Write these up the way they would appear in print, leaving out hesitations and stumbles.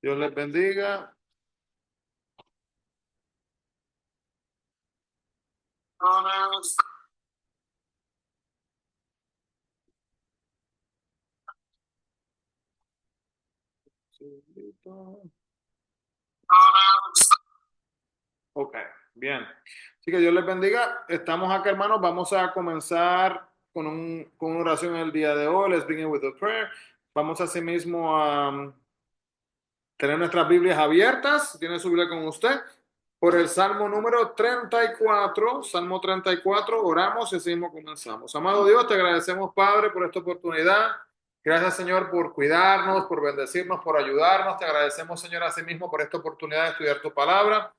Dios les bendiga. Ok, bien. Así que Dios les bendiga. Estamos acá, hermanos. Vamos a comenzar con una oración el día de hoy. Let's begin with a prayer. Vamos asimismo a tener nuestras Biblias abiertas. Tiene su Biblia con usted. Por el Salmo número 34. Salmo 34. Oramos y así mismo comenzamos. Amado Dios, te agradecemos, Padre, por esta oportunidad. Gracias, Señor, por cuidarnos, por bendecirnos, por ayudarnos. Te agradecemos, Señor, asimismo por esta oportunidad de estudiar tu palabra.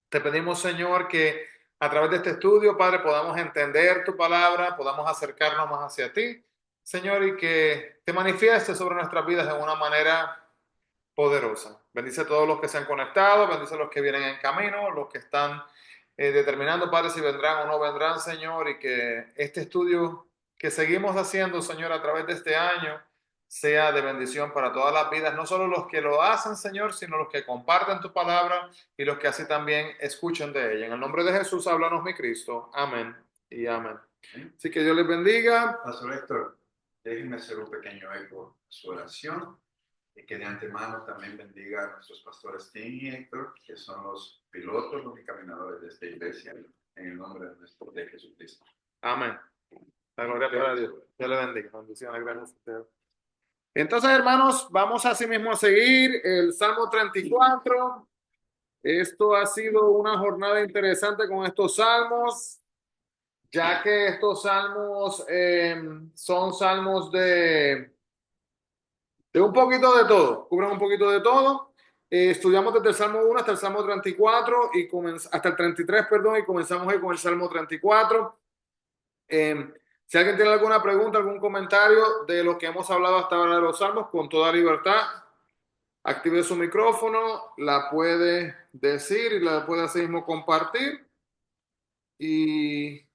Te pedimos, Señor, que a través de este estudio, Padre, podamos entender tu palabra, podamos acercarnos más hacia ti, Señor, y que te manifiestes sobre nuestras vidas de una manera poderosa. Bendice a todos los que se han conectado, bendice a los que vienen en camino, los que están determinando, Padre, si vendrán o no vendrán, Señor, y que este estudio que seguimos haciendo, Señor, a través de este año, sea de bendición para todas las vidas, no solo los que lo hacen, Señor, sino los que comparten tu palabra y los que así también escuchen de ella. En el nombre de Jesús, háblanos, mi Cristo. Amén y amén. Así que Dios les bendiga. Pastor Héctor, déjenme hacer un pequeño eco a su oración y que de antemano también bendiga a nuestros pastores Tim y Héctor, que son los pilotos, los caminadores de esta iglesia, en el nombre de Jesucristo. Amén. La gloria para Dios. Dios le bendiga. Bendiciones, gracias a ustedes. Entonces, hermanos, vamos así mismo a seguir el Salmo 34. Esto ha sido una jornada interesante con estos salmos, ya que estos salmos son salmos de un poquito de todo, cubren un poquito de todo. Estudiamos desde el Salmo 1 hasta el Salmo 34 y hasta el 33, perdón, y comenzamos hoy con el Salmo 34. Si alguien tiene alguna pregunta, algún comentario de lo que hemos hablado hasta ahora de los salmos, con toda libertad, active su micrófono, la puede decir y la puede así mismo compartir. Y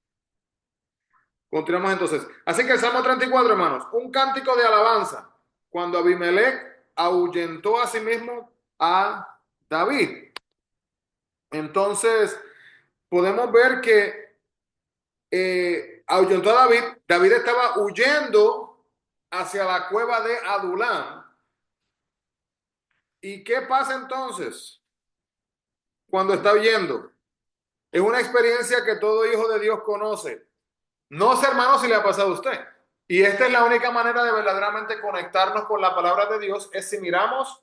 continuamos entonces. Así que el Salmo 34, hermanos, un cántico de alabanza. Cuando Abimelech ahuyentó a sí mismo a David. Entonces, podemos ver que ahuyentó a David. David estaba huyendo hacia la cueva de Adulam. ¿Y qué pasa entonces cuando está huyendo? Es una experiencia que todo hijo de Dios conoce. No sé, hermano, si le ha pasado a usted. Y esta es la única manera de verdaderamente conectarnos con la palabra de Dios, es si miramos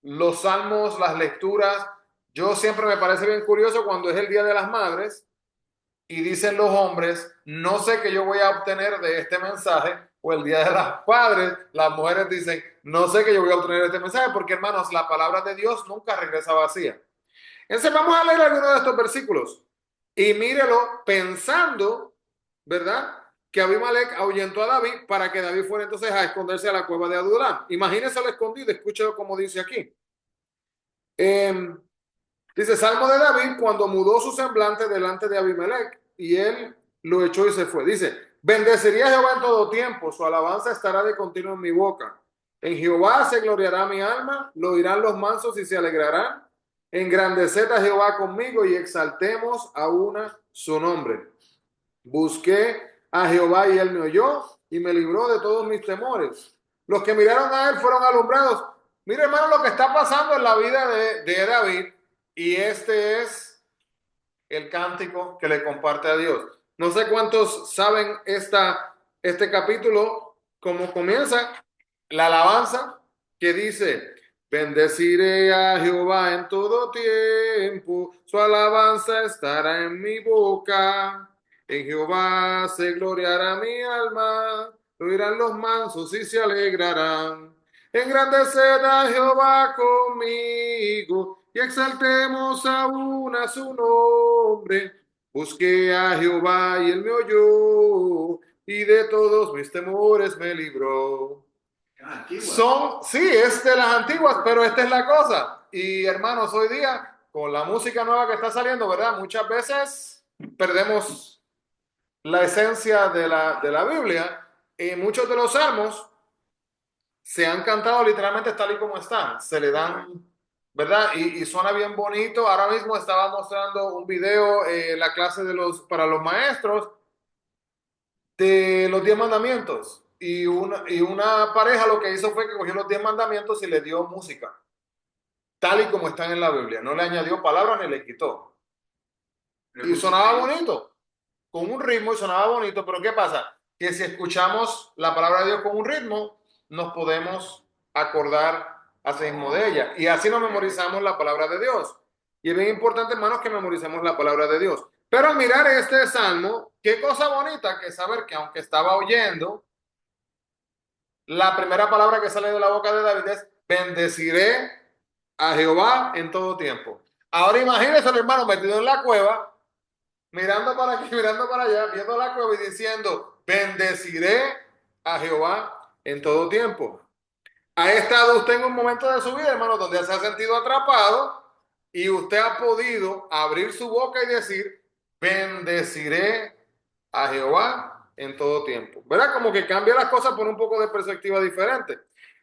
los salmos, las lecturas. Yo siempre me parece bien curioso cuando es el Día de las Madres y dicen los hombres, no sé qué yo voy a obtener de este mensaje, o el Día de las Padres, las mujeres dicen, no sé qué yo voy a obtener de este mensaje, porque hermanos, la palabra de Dios nunca regresa vacía. Entonces vamos a leer algunos de estos versículos y mírelo pensando, ¿verdad? Que Abimelech ahuyentó a David para que David fuera entonces a esconderse a la cueva de Adulam. Imagínese lo escondido, escúchelo como dice aquí. Dice Salmo de David cuando mudó su semblante delante de Abimelech y él lo echó y se fue. Dice, bendeciría a Jehová en todo tiempo, su alabanza estará de continuo en mi boca. En Jehová se gloriará mi alma, lo oirán los mansos y se alegrarán. Engrandeced a Jehová conmigo y exaltemos a una su nombre. Busqué a Jehová y él me oyó y me libró de todos mis temores. Los que miraron a él fueron alumbrados. Mire, hermano, lo que está pasando en la vida de David, y este es el cántico que le comparte a Dios. No sé cuántos saben este capítulo, cómo comienza la alabanza que dice, bendeciré a Jehová en todo tiempo, su alabanza estará en mi boca. En Jehová se gloriará mi alma, lo oirán los mansos y se alegrarán. Engrandeced a Jehová conmigo y exaltemos aún a su nombre. Busqué a Jehová y él me oyó y de todos mis temores me libró. Sí, es de las antiguas, pero esta es la cosa. Y hermanos, hoy día, con la música nueva que está saliendo, ¿verdad? Muchas veces perdemos la esencia de la Biblia, muchos de los salmos se han cantado literalmente tal y como están. Se le dan, ¿verdad? Y suena bien bonito. Ahora mismo estaba mostrando un video, la clase para los maestros de los 10 mandamientos. Y una pareja lo que hizo fue que cogió los 10 mandamientos y le dio música, tal y como están en la Biblia. No le añadió palabras ni le quitó. Y sonaba bonito, con un ritmo y sonaba bonito, pero ¿qué pasa? Que si escuchamos la palabra de Dios con un ritmo, nos podemos acordar así mismo de ella. Y así nos memorizamos la palabra de Dios. Y es bien importante, hermanos, que memoricemos la palabra de Dios. Pero al mirar este salmo, qué cosa bonita que saber que aunque estaba oyendo, la primera palabra que sale de la boca de David es: bendeciré a Jehová en todo tiempo. Ahora imagínense al hermano metido en la cueva, mirando para aquí, mirando para allá, viendo la cueva y diciendo: bendeciré a Jehová en todo tiempo. ¿Ha estado usted en un momento de su vida, hermano, donde se ha sentido atrapado y usted ha podido abrir su boca y decir: bendeciré a Jehová en todo tiempo? ¿Verdad? Como que cambia las cosas por un poco de perspectiva diferente.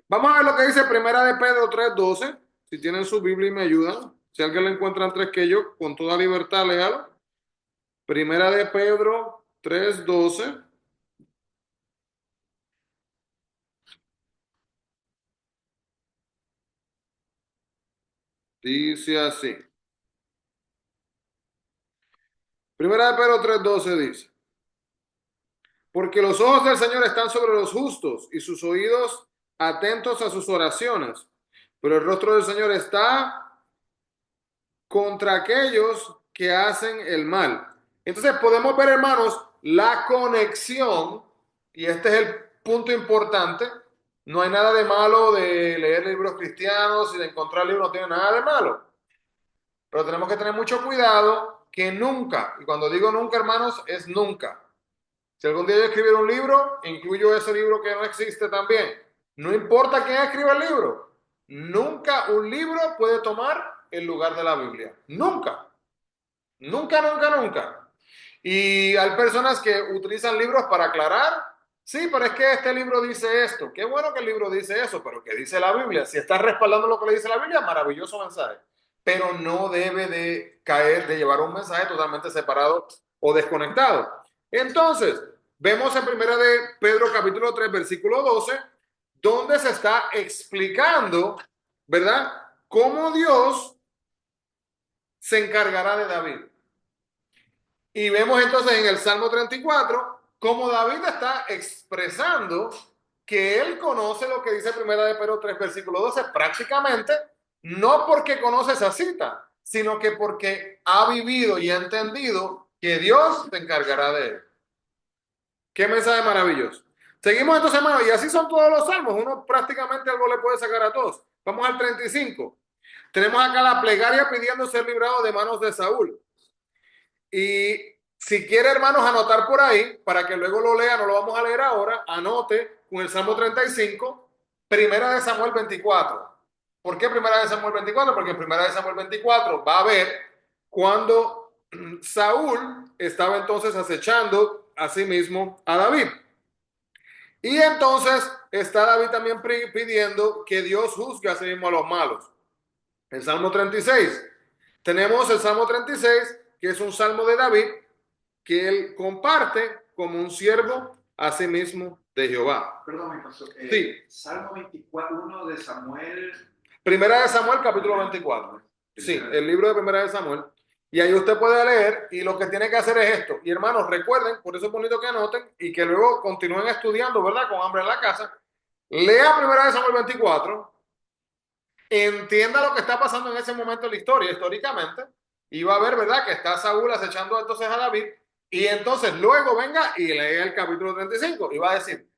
Vamos a ver lo que dice Primera de Pedro 3:12. Si tienen su Biblia y me ayudan. Si alguien lo encuentra antes que yo, con toda libertad, léalo. Primera de Pedro 3:12. Dice así. Primera de Pedro 3:12 dice: porque los ojos del Señor están sobre los justos y sus oídos atentos a sus oraciones. Pero el rostro del Señor está contra aquellos que hacen el mal. Entonces podemos ver, hermanos, la conexión, y este es el punto importante. No hay nada de malo de leer libros cristianos y de encontrar libros, no tiene nada de malo. Pero tenemos que tener mucho cuidado que nunca, y cuando digo nunca, hermanos, es nunca. Si algún día yo escribiera un libro, incluyo ese libro que no existe también. No importa quién escriba el libro. Nunca un libro puede tomar el lugar de la Biblia. Nunca. Nunca, nunca, nunca. Y hay personas que utilizan libros para aclarar. Sí, pero es que este libro dice esto. Qué bueno que el libro dice eso, pero ¿qué dice la Biblia? Si está respaldando lo que le dice la Biblia, maravilloso mensaje. Pero no debe de caer, de llevar un mensaje totalmente separado o desconectado. Entonces, vemos en primera de Pedro capítulo 3 versículo 12, donde se está explicando, ¿verdad? Cómo Dios se encargará de David. Y vemos entonces en el Salmo 34 cómo David está expresando que él conoce lo que dice primera de Pedro 3 versículo 12 prácticamente, no porque conoce esa cita, sino que porque ha vivido y ha entendido que Dios se encargará de él. Qué mensaje maravilloso. Seguimos entonces, hermanos, y así son todos los salmos. Uno prácticamente algo le puede sacar a todos. Vamos al 35. Tenemos acá la plegaria pidiendo ser librado de manos de Saúl. Y si quiere, hermanos, anotar por ahí, para que luego lo lea, no lo vamos a leer ahora, anote con el Salmo 35, Primera de Samuel 24. ¿Por qué Primera de Samuel 24? Porque en Primera de Samuel 24 va a ver cuando Saúl estaba entonces acechando a sí mismo a David. Y entonces está David también pidiendo que Dios juzgue a sí mismo a los malos. El Salmo 36. Tenemos el Salmo 36, que es un salmo de David, que él comparte como un siervo a sí mismo de Jehová. Perdón, pastor. Sí. Salmo 24, 1 de Samuel. Primera de Samuel, capítulo 24. Sí, el libro de Primera de Samuel. Y ahí usted puede leer, y lo que tiene que hacer es esto. Y hermanos, recuerden, por eso es bonito que anoten y que luego continúen estudiando, ¿verdad? Con hambre en la casa. Lea Primera de Samuel 24. Entienda lo que está pasando en ese momento en la historia, históricamente. Y va a ver, ¿verdad? Que está Saúl acechando entonces a David. Y entonces luego venga y lea el capítulo 35 y va a decir: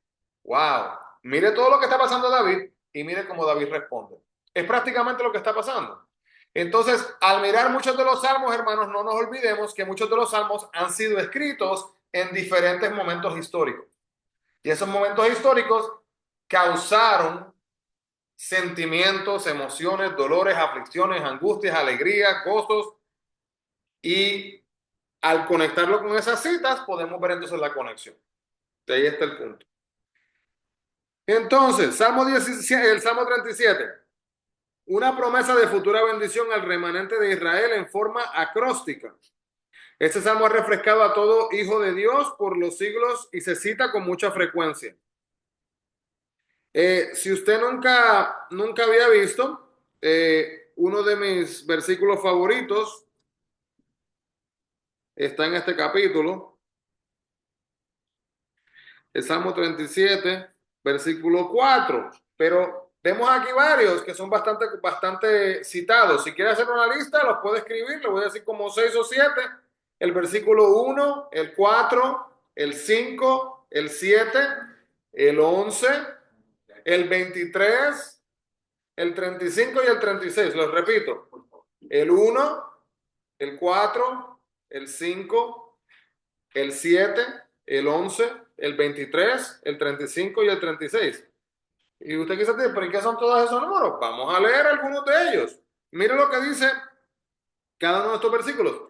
wow, mire todo lo que está pasando a David y mire cómo David responde. Es prácticamente lo que está pasando. Entonces, al mirar muchos de los salmos, hermanos, no nos olvidemos que muchos de los salmos han sido escritos en diferentes momentos históricos. Y esos momentos históricos causaron sentimientos, emociones, dolores, aflicciones, angustias, alegrías, gozos y Al conectarlo con esas citas, podemos ver entonces la conexión. De ahí está el punto. Entonces, Salmo 17, el Salmo 37, una promesa de futura bendición al remanente de Israel en forma acróstica. Este salmo ha refrescado a todo hijo de Dios por los siglos y se cita con mucha frecuencia. Si usted nunca había visto, uno de mis versículos favoritos está en este capítulo, el Salmo 37, versículo 4. Pero vemos aquí varios que son bastante citados. Si quiere hacer una lista, los puede escribir, le voy a decir como 6 o 7. El versículo 1, el 4, el 5, el 7, el 11, el 23, el 35 y el 36. Los repito. El 1, el 4, el 5, el 7, el 11, el 23, el 35 y el 36. Y usted quizás dice, ¿pero y qué son todos esos números? Vamos a leer algunos de ellos. Mire lo que dice cada uno de estos versículos.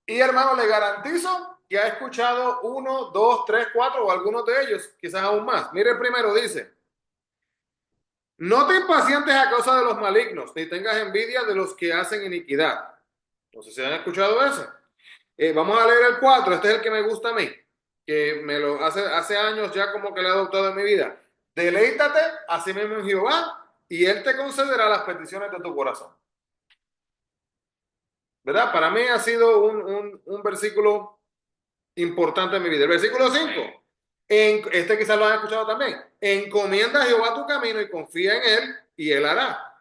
Y hermano, le garantizo que ha escuchado 1, 2, 3, 4 o algunos de ellos, quizás aún más. Mire el primero, dice, no te impacientes a causa de los malignos, ni tengas envidia de los que hacen iniquidad. No sé si han escuchado eso. Vamos a leer el 4. Este es el que me gusta a mí, que me lo hace años ya como que lo he adoptado en mi vida. Deleítate a sí mismo en Jehová y Él te concederá las peticiones de tu corazón. ¿Verdad? Para mí ha sido un versículo importante en mi vida. El versículo 5. Este quizás lo han escuchado también. Encomienda a Jehová tu camino y confía en Él y Él hará.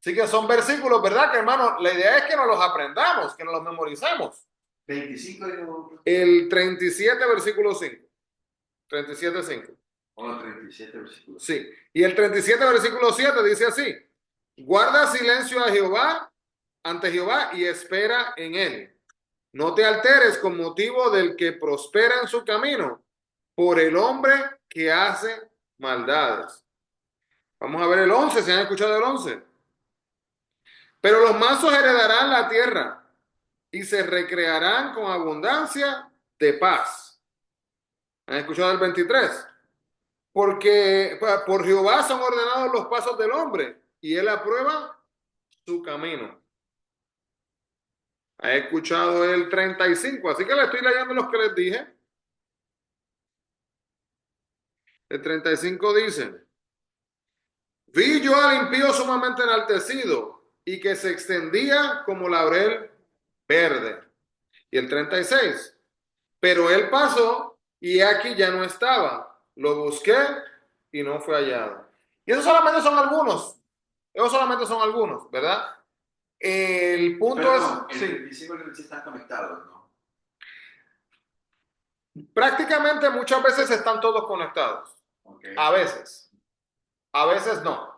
Así que son versículos, ¿verdad? Que hermano, la idea es que nos los aprendamos, que nos los memoricemos. 25 de... El 37, versículo 5. 37, 5. O 37 versículos. Sí. Y el 37, versículo 7 dice así. Guarda silencio a Jehová, ante Jehová y espera en él. No te alteres con motivo del que prospera en su camino, por el hombre que hace maldades. Vamos a ver el 11, ¿se han escuchado el 11? Pero los mansos heredarán la tierra y se recrearán con abundancia de paz. ¿Han escuchado el 23? Porque por Jehová son ordenados los pasos del hombre y él aprueba su camino. ¿Han escuchado el 35? Así que le estoy leyendo los que les dije. El 35 dice, vi yo al impío sumamente enaltecido y que se extendía como laurel verde. Y el 36, pero él pasó y aquí ya no estaba. Lo busqué y no fue hallado. Y esos solamente son algunos. Esos solamente son algunos, ¿verdad? El punto Pero es, el sí, 25 y el 26 están conectados, ¿no? prácticamente muchas veces están todos conectados. Okay. A veces no.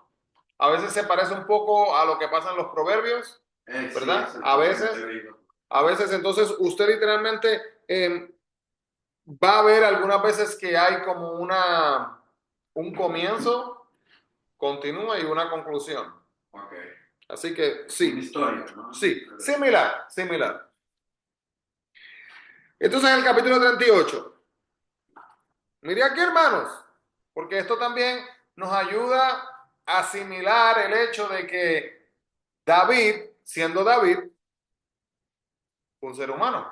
A veces se parece un poco a lo que pasa en los proverbios, ¿verdad? Sí, A veces entonces usted literalmente va a ver algunas veces que hay como un comienzo, continúa y una conclusión. Okay. Así que sí. Una historia, ¿no? Sí, similar. Entonces en el capítulo 38. Mire aquí, hermanos, porque esto también nos ayuda a asimilar el hecho de que David, siendo David, fue un ser humano.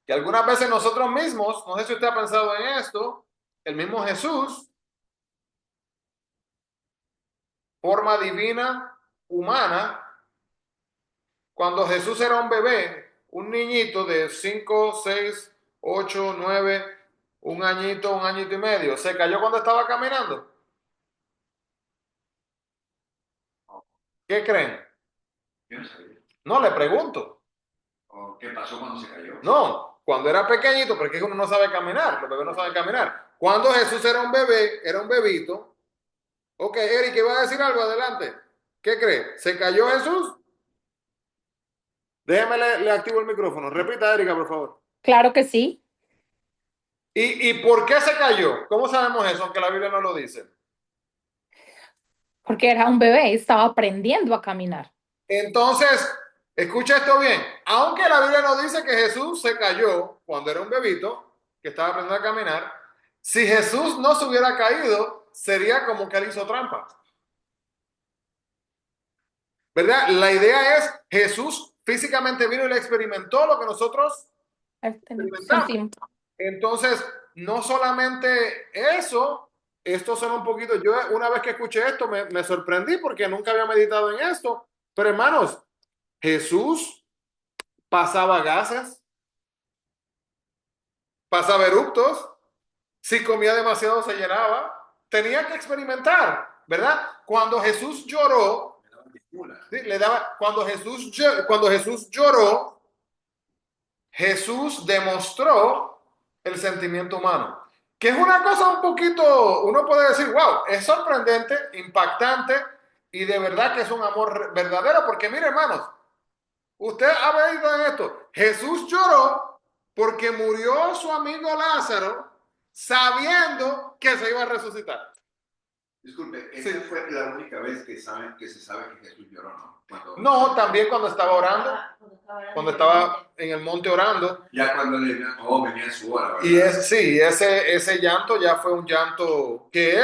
Y algunas veces nosotros mismos, no sé si usted ha pensado en esto, el mismo Jesús, forma divina, humana, cuando Jesús era un bebé, un niñito de 5, 6, 8, 9, un añito y medio, se cayó cuando estaba caminando. ¿Qué creen? Yo no sabía. No, le pregunto. ¿O qué pasó cuando se cayó? No, cuando era pequeñito, porque uno no sabe caminar, los bebés no saben caminar. Cuando Jesús era un bebé, era un bebito. Ok, Eric, ¿iba a decir algo? Adelante. ¿Qué cree? ¿Se cayó Jesús? Déjeme le activo el micrófono. Repita, Erika, por favor. Claro que sí, ¿Y por qué se cayó? ¿Cómo sabemos eso, aunque la Biblia no lo dice? porque era un bebé, estaba aprendiendo a caminar. Entonces, Escucha esto bien. Aunque la Biblia no dice que Jesús se cayó cuando era un bebito, que estaba aprendiendo a caminar, si Jesús no se hubiera caído, sería como que él hizo trampa. ¿Verdad? La idea es, Jesús físicamente vino y le experimentó lo que nosotros experimentamos. Sentimos. Entonces, no solamente eso, esto suena un poquito, yo una vez que escuché esto me sorprendí porque nunca había meditado en esto, pero hermanos, Jesús pasaba gases, pasaba eructos, si comía demasiado se llenaba, tenía que experimentar, ¿verdad? Cuando Jesús lloró, ¿sí? Cuando Jesús lloró, Jesús demostró el sentimiento humano, que es una cosa un poquito, uno puede decir, wow, es sorprendente, impactante y de verdad que es un amor verdadero, porque mire hermanos, usted ha visto en esto, Jesús lloró porque murió su amigo Lázaro sabiendo que se iba a resucitar. Disculpe, esa Sí. fue la única vez que se sabe que Jesús lloró, ¿no? No, también cuando estaba orando, cuando estaba en el monte orando. Ya cuando venía su hora, ¿verdad? Y sí, ese llanto ya fue un llanto que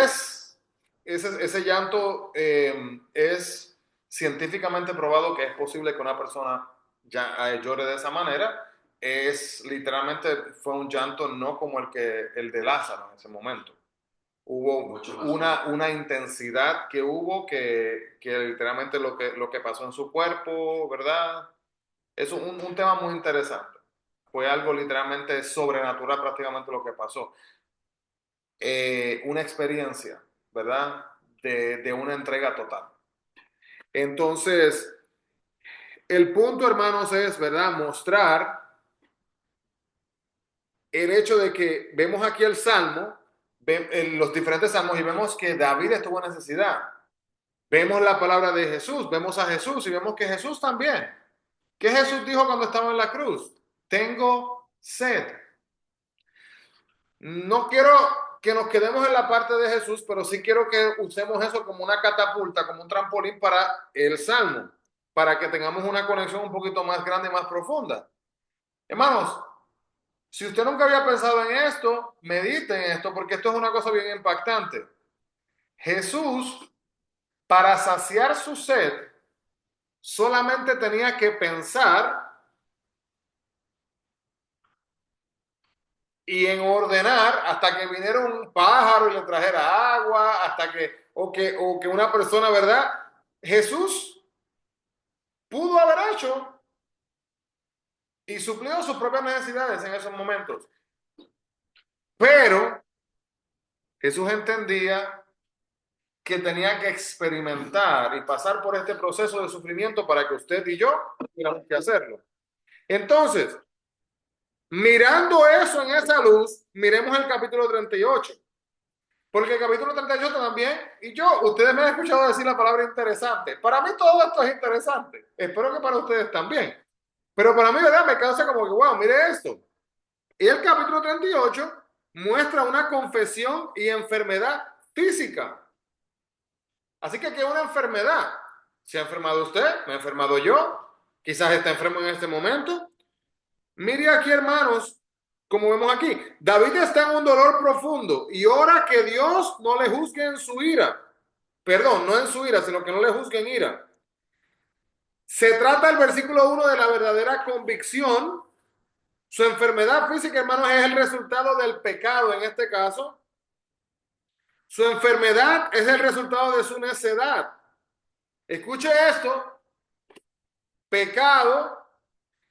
ese llanto es científicamente probado que es posible que una persona ya llore de esa manera. Es literalmente fue un llanto no como el de Lázaro en ese momento. Hubo Mucho más una intensidad que hubo que literalmente lo que pasó en su cuerpo, ¿verdad? Es un tema muy interesante. Fue algo literalmente sobrenatural prácticamente lo que pasó. Una experiencia, ¿verdad? De una entrega total. Entonces, el punto, hermanos, es, ¿verdad? Mostrar el hecho de que vemos aquí el Salmo, en los diferentes salmos y vemos que David estuvo en necesidad. Vemos la palabra de Jesús, vemos a Jesús y vemos que Jesús también. ¿Qué Jesús dijo cuando estaba en la cruz? Tengo sed. No quiero que nos quedemos en la parte de Jesús, pero sí quiero que usemos eso como una catapulta, como un trampolín para el Salmo, para que tengamos una conexión un poquito más grande y más profunda. Hermanos, si usted nunca había pensado en esto, medite en esto, porque esto es una cosa bien impactante. Jesús, para saciar su sed, solamente tenía que pensar y en ordenar hasta que viniera un pájaro y le trajera agua, hasta que, o que una persona, ¿verdad? Jesús pudo haber hecho y suplió sus propias necesidades en esos momentos. Pero Jesús entendía que tenía que experimentar y pasar por este proceso de sufrimiento para que usted y yo tuviéramos que hacerlo. Entonces, mirando eso en esa luz, miremos el capítulo 38. Porque el capítulo 38 también, ustedes me han escuchado decir la palabra interesante. Para mí todo esto es interesante. Espero que para ustedes también. Pero para mí, ¿verdad? Me causa como que, wow, mire esto. Y el capítulo 38 muestra una confesión y enfermedad física. Así que aquí hay una enfermedad. ¿Se ha enfermado usted? ¿Me he enfermado yo? Quizás está enfermo en este momento. Mire aquí, hermanos, como vemos aquí, David está en un dolor profundo y ora que Dios no le juzgue en su ira. Perdón, no en su ira, sino que no le juzgue en ira. Se trata el versículo 1 de la verdadera convicción. Su enfermedad física, hermanos, es el resultado del pecado en este caso. Su enfermedad es el resultado de su necedad. Escuche esto. Pecado,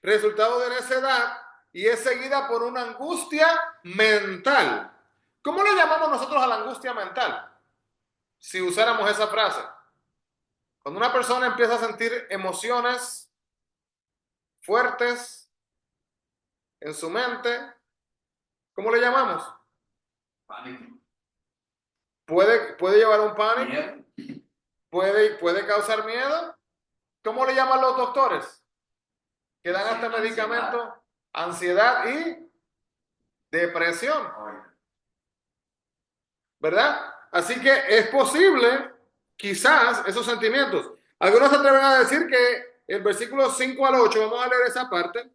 resultado de necedad, y es seguida por una angustia mental. ¿Cómo le llamamos nosotros a la angustia mental? Si usáramos esa frase. Cuando una persona empieza a sentir emociones fuertes en su mente, ¿cómo le llamamos? Pánico. Puede llevar un pánico, Miedo. puede causar miedo. ¿Cómo le llaman los doctores? Que dan hasta medicamentos, ansiedad y depresión. ¿Verdad? Así que es posible, quizás, esos sentimientos. Algunos se atreven a decir que el versículo 5 al 8, vamos a leer esa parte,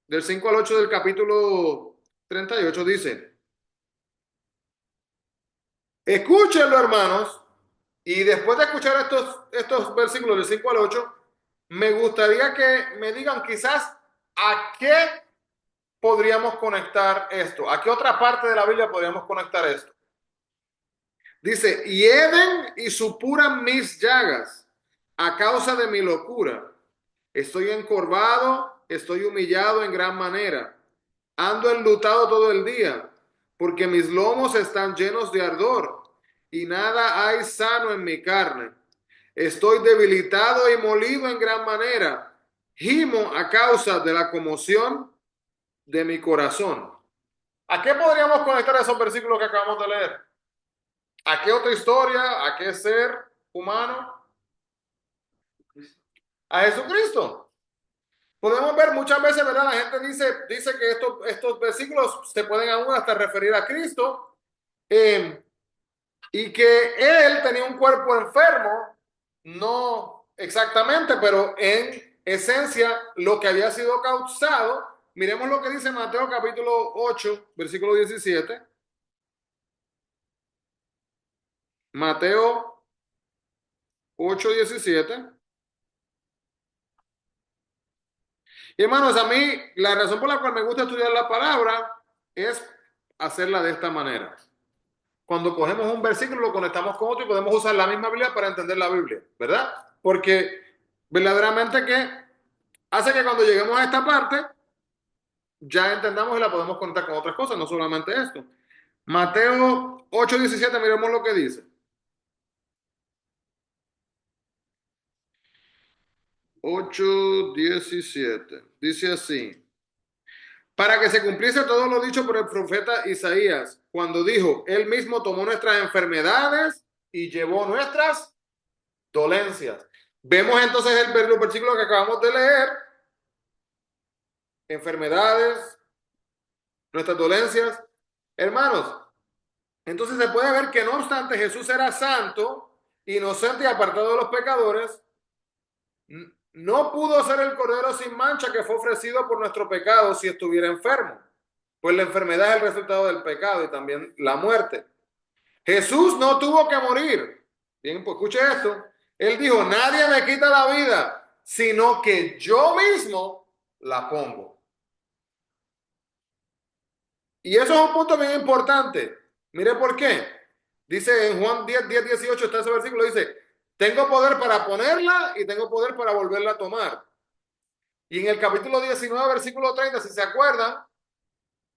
del 5 al 8 del capítulo 38, dice, escúchenlo, hermanos, y después de escuchar estos versículos del 5 al 8, me gustaría que me digan quizás a qué podríamos conectar esto, a qué otra parte de la Biblia podríamos conectar esto. Dice, hieden y supuran mis llagas a causa de mi locura. Estoy encorvado, estoy humillado en gran manera. Ando enlutado todo el día, porque mis lomos están llenos de ardor y nada hay sano en mi carne. Estoy debilitado y molido en gran manera. Gimo a causa de la conmoción de mi corazón. ¿A qué podríamos conectar esos versículos que acabamos de leer? ¿A qué otra historia? ¿A qué ser humano? A Jesucristo. Podemos ver muchas veces, ¿verdad? La gente dice que estos versículos se pueden aún hasta referir a Cristo y que Él tenía un cuerpo enfermo, no exactamente, pero en esencia lo que había sido causado. Miremos lo que dice Mateo capítulo 8, versículo 17. Mateo 8, 17. Y hermanos, a mí la razón por la cual me gusta estudiar la palabra es hacerla de esta manera. Cuando cogemos un versículo, lo conectamos con otro y podemos usar la misma Biblia para entender la Biblia, ¿verdad? Porque verdaderamente que hace que cuando lleguemos a esta parte, ya entendamos y la podemos conectar con otras cosas, no solamente esto. Mateo 8:17, miremos lo que dice. 8:17. Dice así. Para que se cumpliese todo lo dicho por el profeta Isaías, cuando dijo, él mismo tomó nuestras enfermedades y llevó nuestras dolencias. Vemos entonces el versículo que acabamos de leer, enfermedades, nuestras dolencias. Hermanos, entonces se puede ver que no obstante Jesús era santo, inocente y apartado de los pecadores, no pudo ser el cordero sin mancha que fue ofrecido por nuestro pecado si estuviera enfermo. Pues la enfermedad es el resultado del pecado y también la muerte. Jesús no tuvo que morir. Bien, pues escuche esto. Él dijo, nadie me quita la vida, sino que yo mismo la pongo. Y eso es un punto bien importante. Mire por qué. Dice en Juan 10:18, está ese versículo, dice, tengo poder para ponerla y tengo poder para volverla a tomar. Y en el capítulo 19, versículo 30, si se acuerdan,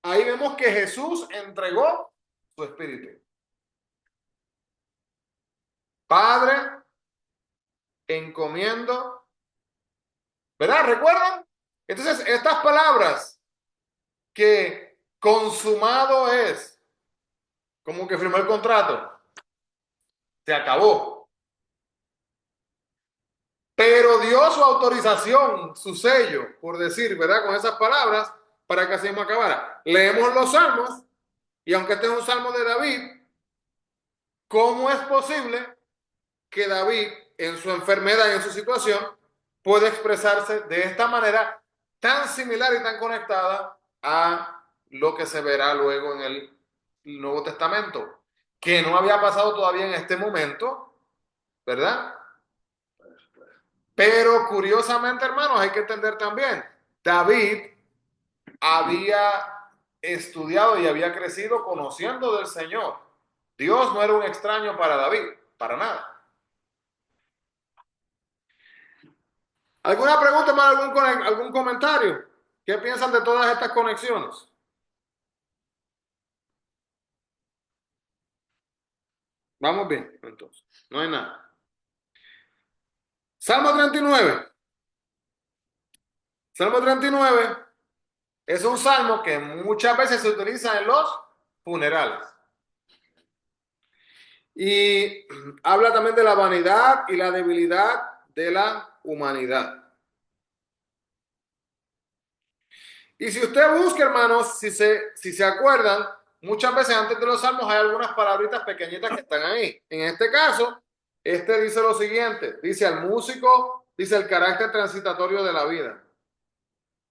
ahí vemos que Jesús entregó su espíritu. Padre, encomiendo, ¿verdad? ¿Recuerdan? Entonces, estas palabras que consumado es, como que firmó el contrato, se acabó. Pero dio su autorización, su sello, por decir, ¿verdad? Con esas palabras, para que así mismo acabara. Leemos los salmos, y aunque este es un salmo de David, ¿cómo es posible que David, en su enfermedad y en su situación, puede expresarse de esta manera tan similar y tan conectada a lo que se verá luego en el Nuevo Testamento, que no había pasado todavía en este momento, ¿verdad? Pero curiosamente, hermanos, hay que entender también, David había estudiado y había crecido conociendo del Señor. Dios no era un extraño para David, para nada. ¿Alguna pregunta para algún comentario? ¿Qué piensan de todas estas conexiones? Vamos bien, entonces. No hay nada. Salmo 39. Salmo 39 es un salmo que muchas veces se utiliza en los funerales. Y habla también de la vanidad y la debilidad de la humanidad. Y si usted busca, hermanos, si se acuerdan, muchas veces antes de los salmos hay algunas palabritas pequeñitas que están ahí. En este caso, este dice lo siguiente, dice al músico Dice el carácter transitorio de la vida.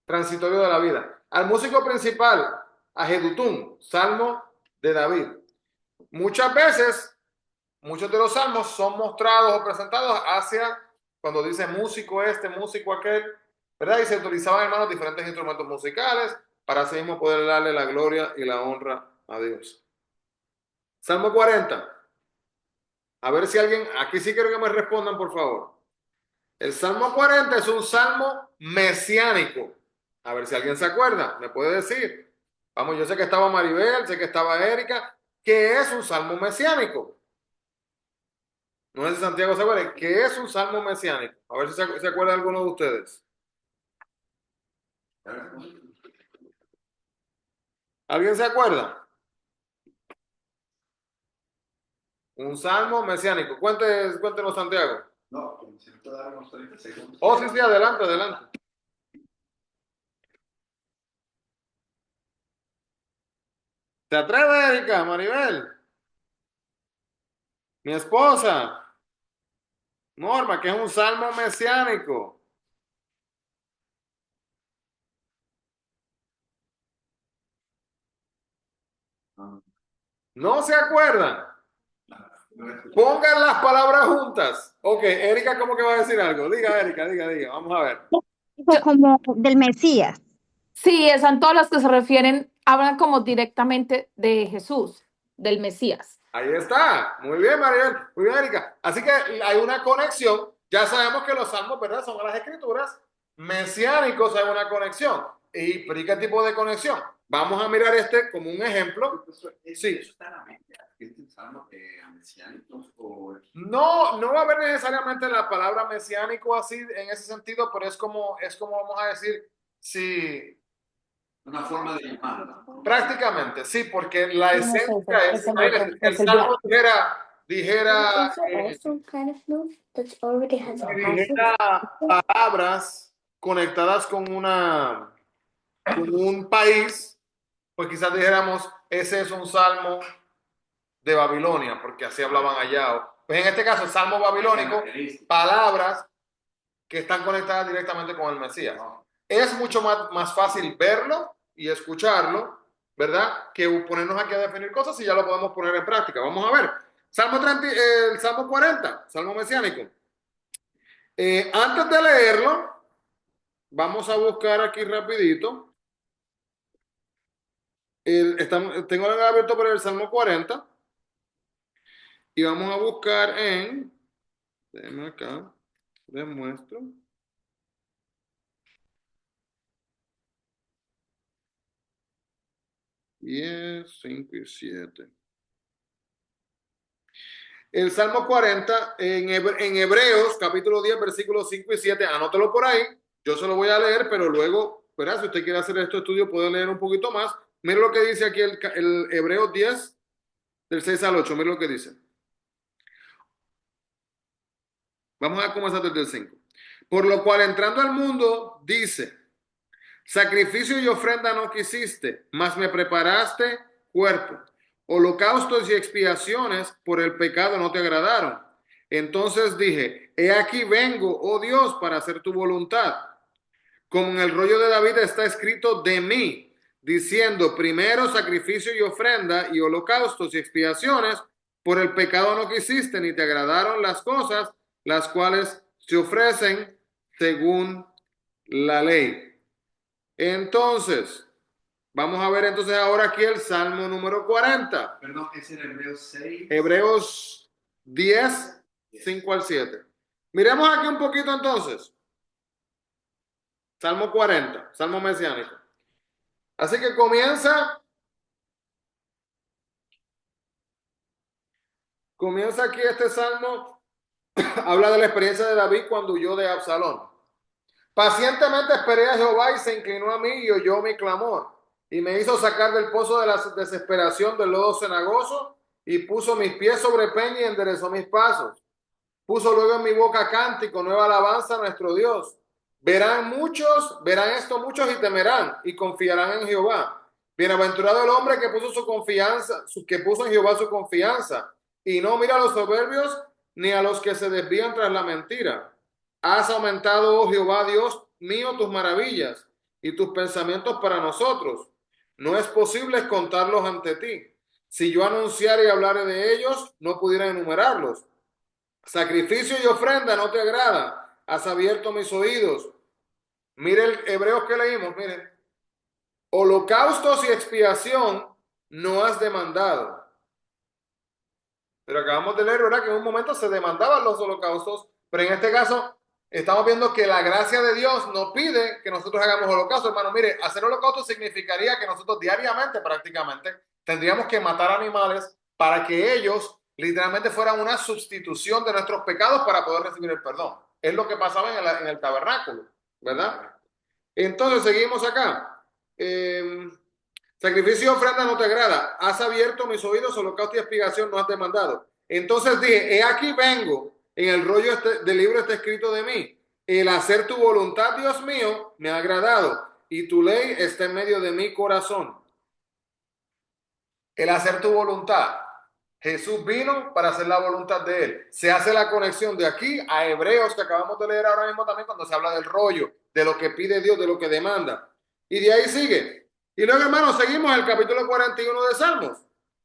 Transitorio de la vida. Al músico principal, a Jedutum, salmo de David. Muchas veces, muchos de los salmos son mostrados o presentados hacia cuando dice músico este, músico aquel, ¿verdad? Y se utilizaban, hermanos, diferentes instrumentos musicales para así mismo poder darle la gloria y la honra a Dios. Salmo 40. A ver si alguien, aquí sí quiero que me respondan, por favor. El Salmo 40 es un salmo mesiánico. A ver si alguien se acuerda, me puede decir. Vamos, yo sé que estaba Maribel, sé que estaba Erika. ¿Qué es un salmo mesiánico? No sé si Santiago se acuerda. ¿Qué es un salmo mesiánico? A ver si se acuerda alguno de ustedes. ¿Alguien se acuerda? Un salmo mesiánico. Cuéntenos, Santiago. No, necesito dar unos 30 segundos. Oh, sí, sí, adelante, adelante. ¿Se atreve, Erika, Maribel? Mi esposa, Norma, que es un salmo mesiánico. ¿No se acuerdan? Pongan las palabras juntas. Ok, Erika, ¿cómo que va a decir algo? Diga, Erika, diga. Vamos a ver. Como del Mesías. Sí, son todos los que se refieren, hablan como directamente de Jesús, del Mesías. Ahí está. Muy bien, Maribel. Muy bien, Erika. Así que hay una conexión. Ya sabemos que los salmos, ¿verdad? Son las escrituras. Mesiánicos hay una conexión. ¿Pero qué tipo de conexión? Vamos a mirar este como un ejemplo. Sí. ¿Eso está en la Biblia? ¿Es salmo mesiánicos o...? No va a haber necesariamente la palabra mesiánico así en ese sentido, pero es como vamos a decir, sí, Una forma de llamarla. prácticamente, sí, porque la No sé, esencia es, el es el salmo black. dijera palabras conectadas con un país, pues quizás dijéramos, ese es un salmo de Babilonia, porque así hablaban allá. Pues en este caso, el salmo babilónico, palabras que están conectadas directamente con el Mesías. Es mucho más fácil verlo y escucharlo, ¿verdad? Que ponernos aquí a definir cosas y ya lo podemos poner en práctica. Vamos a ver. El Salmo 40, Salmo mesiánico. Antes de leerlo, vamos a buscar aquí rapidito. Tengo abierto por el Salmo 40 y vamos a buscar déjenme acá, les muestro. 10, 5 y 7. El Salmo 40 en Hebreos, capítulo 10, versículos 5 y 7. Anótelo por ahí. Yo se lo voy a leer, pero luego, ¿verdad? Si usted quiere hacer este estudio, puede leer un poquito más. Mire lo que dice aquí el Hebreos 10, del 6 al 8. Mire lo que dice. Vamos a comenzar desde el 5. Por lo cual, entrando al mundo, dice: sacrificio y ofrenda no quisiste, mas me preparaste cuerpo. Holocaustos y expiaciones por el pecado no te agradaron. Entonces dije: he aquí vengo, oh Dios, para hacer tu voluntad. Como en el rollo de David está escrito de mí, diciendo: primero sacrificio y ofrenda y holocaustos y expiaciones por el pecado no quisiste, ni te agradaron las cosas las cuales se ofrecen según la ley. Entonces, vamos a ver entonces ahora aquí el Salmo número 40. Perdón, es en Hebreos 6. Hebreos 10, 5 al 7. Miremos aquí un poquito entonces. Salmo 40, Salmo mesiánico. Así que comienza aquí este Salmo. Habla de la experiencia de David cuando huyó de Absalón. Pacientemente esperé a Jehová y se inclinó a mí y oyó mi clamor. Y me hizo sacar del pozo de la desesperación del lodo cenagoso y puso mis pies sobre peña y enderezó mis pasos. Puso luego en mi boca cántico, nueva alabanza a nuestro Dios. Verán esto muchos y temerán y confiarán en Jehová. Bienaventurado el hombre que puso que puso en Jehová su confianza y no mira a los soberbios ni a los que se desvían tras la mentira. Has aumentado, oh Jehová, Dios mío, tus maravillas y tus pensamientos para nosotros. No es posible contarlos ante ti. Si yo anunciara y hablara de ellos, no pudiera enumerarlos. Sacrificio y ofrenda no te agrada. Has abierto mis oídos. Mire el Hebreos que leímos, miren. Holocaustos y expiación no has demandado. Pero acabamos de leer, ¿verdad? Que en un momento se demandaban los holocaustos, pero en este caso estamos viendo que la gracia de Dios nos pide que nosotros hagamos holocausto. Hermano, mire, hacer holocausto significaría que nosotros diariamente prácticamente tendríamos que matar animales para que ellos literalmente fueran una sustitución de nuestros pecados para poder recibir el perdón. Es lo que pasaba en el tabernáculo, ¿verdad? Entonces seguimos acá. Sacrificio y ofrenda no te agrada. Has abierto mis oídos, holocausto y expiación no has demandado. Entonces dije, he aquí vengo, en el rollo del libro está escrito de mí. El hacer tu voluntad, Dios mío, me ha agradado, y tu ley está en medio de mi corazón. El hacer tu voluntad. Jesús vino para hacer la voluntad de él. Se hace la conexión de aquí a Hebreos, que acabamos de leer ahora mismo también, cuando se habla del rollo, de lo que pide Dios, de lo que demanda. Y de ahí sigue. Y luego, hermanos, seguimos el capítulo 41 de Salmos.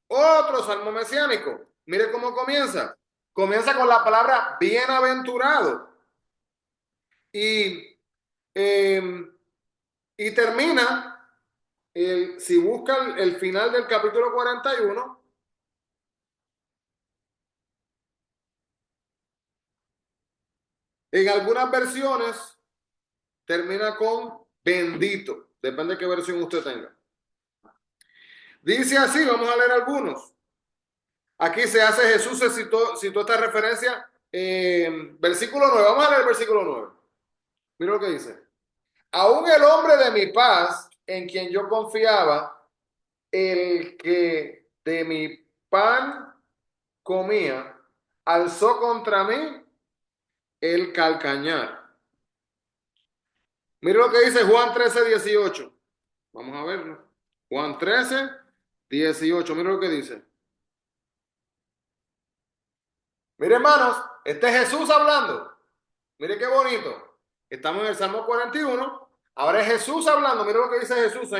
Otro salmo mesiánico. Mire cómo comienza. Comienza con la palabra bienaventurado. Y, y termina, si buscan el final del capítulo 41, en algunas versiones termina con bendito. Depende de qué versión usted tenga. Dice así, vamos a leer algunos. Aquí se hace, Jesús se citó esta referencia en versículo 9. Vamos a leer el versículo 9. Mira lo que dice. Aún el hombre de mi paz, en quien yo confiaba, el que de mi pan comía, alzó contra mí el calcañar. Mira lo que dice Juan 13:18. Vamos a verlo. Juan 13:18. Mira lo que dice. Mire, hermanos, este es Jesús hablando. Mire qué bonito. Estamos en el Salmo 41. Ahora es Jesús hablando. Mire lo que dice Jesús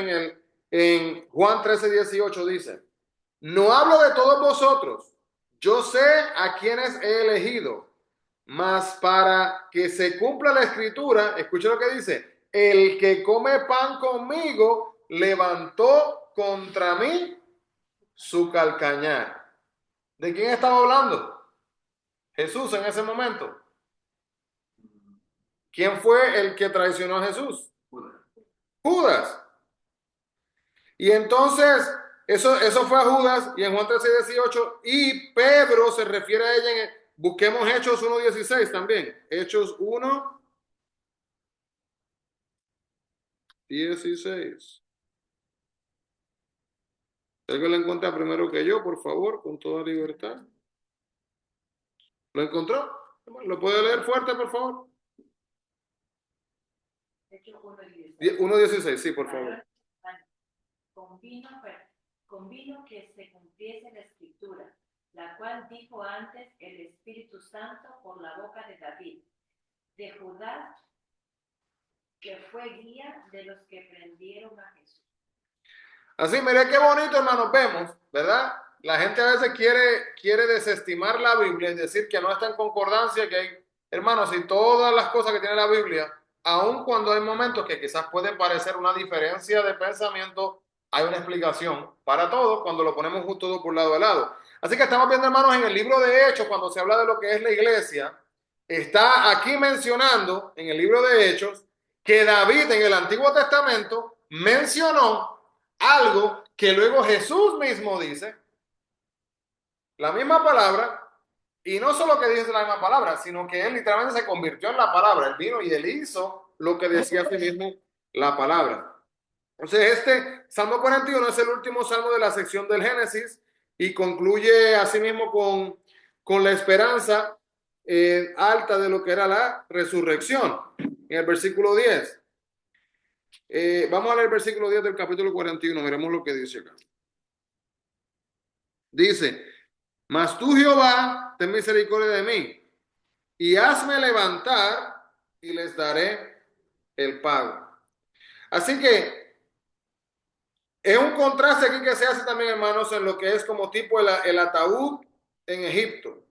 en Juan 13:18. Dice, no hablo de todos vosotros. Yo sé a quienes he elegido. Mas para que se cumpla la escritura, escuche lo que dice. El que come pan conmigo levantó contra mí su calcañar. ¿De quién estaba hablando? Jesús en ese momento. ¿Quién fue el que traicionó a Jesús? Judas. Y entonces, eso fue a Judas, y en Juan 13:18, y Pedro se refiere a ella busquemos Hechos 1:16 también. Hechos 1:16. ¿Alguien lo encuentra primero que yo, por favor, con toda libertad? ¿Lo encontró? ¿Lo puede leer fuerte, por favor? 1:16, sí, por favor. Convino que se cumpliese la escritura, la cual dijo antes el Espíritu Santo por la boca de David, de Judá, que fue guía de los que prendieron a Jesús. Así, mire qué bonito, hermanos, vemos, ¿verdad? La gente a veces quiere desestimar la Biblia y decir que no está en concordancia, que hay, hermanos, y todas las cosas que tiene la Biblia, aun cuando hay momentos que quizás pueden parecer una diferencia de pensamiento, hay una explicación para todo cuando lo ponemos todo por lado a lado. Así que estamos viendo, hermanos, en el libro de Hechos, cuando se habla de lo que es la iglesia, está aquí mencionando en el libro de Hechos que David en el Antiguo Testamento mencionó algo que luego Jesús mismo dice, la misma palabra, y no solo que dice la misma palabra, sino que él literalmente se convirtió en la palabra, él vino y él hizo lo que decía a sí mismo la palabra. Entonces este Salmo 41 es el último salmo de la sección del Génesis y concluye así mismo con la esperanza alta de lo que era la resurrección. En el versículo 10. Vamos a leer el versículo 10 del capítulo 41. Miremos lo que dice acá. Dice, mas tú, Jehová, ten misericordia de mí y hazme levantar y les daré el pago. Así que es un contraste aquí que se hace también, hermanos, en lo que es como tipo el ataúd en Egipto,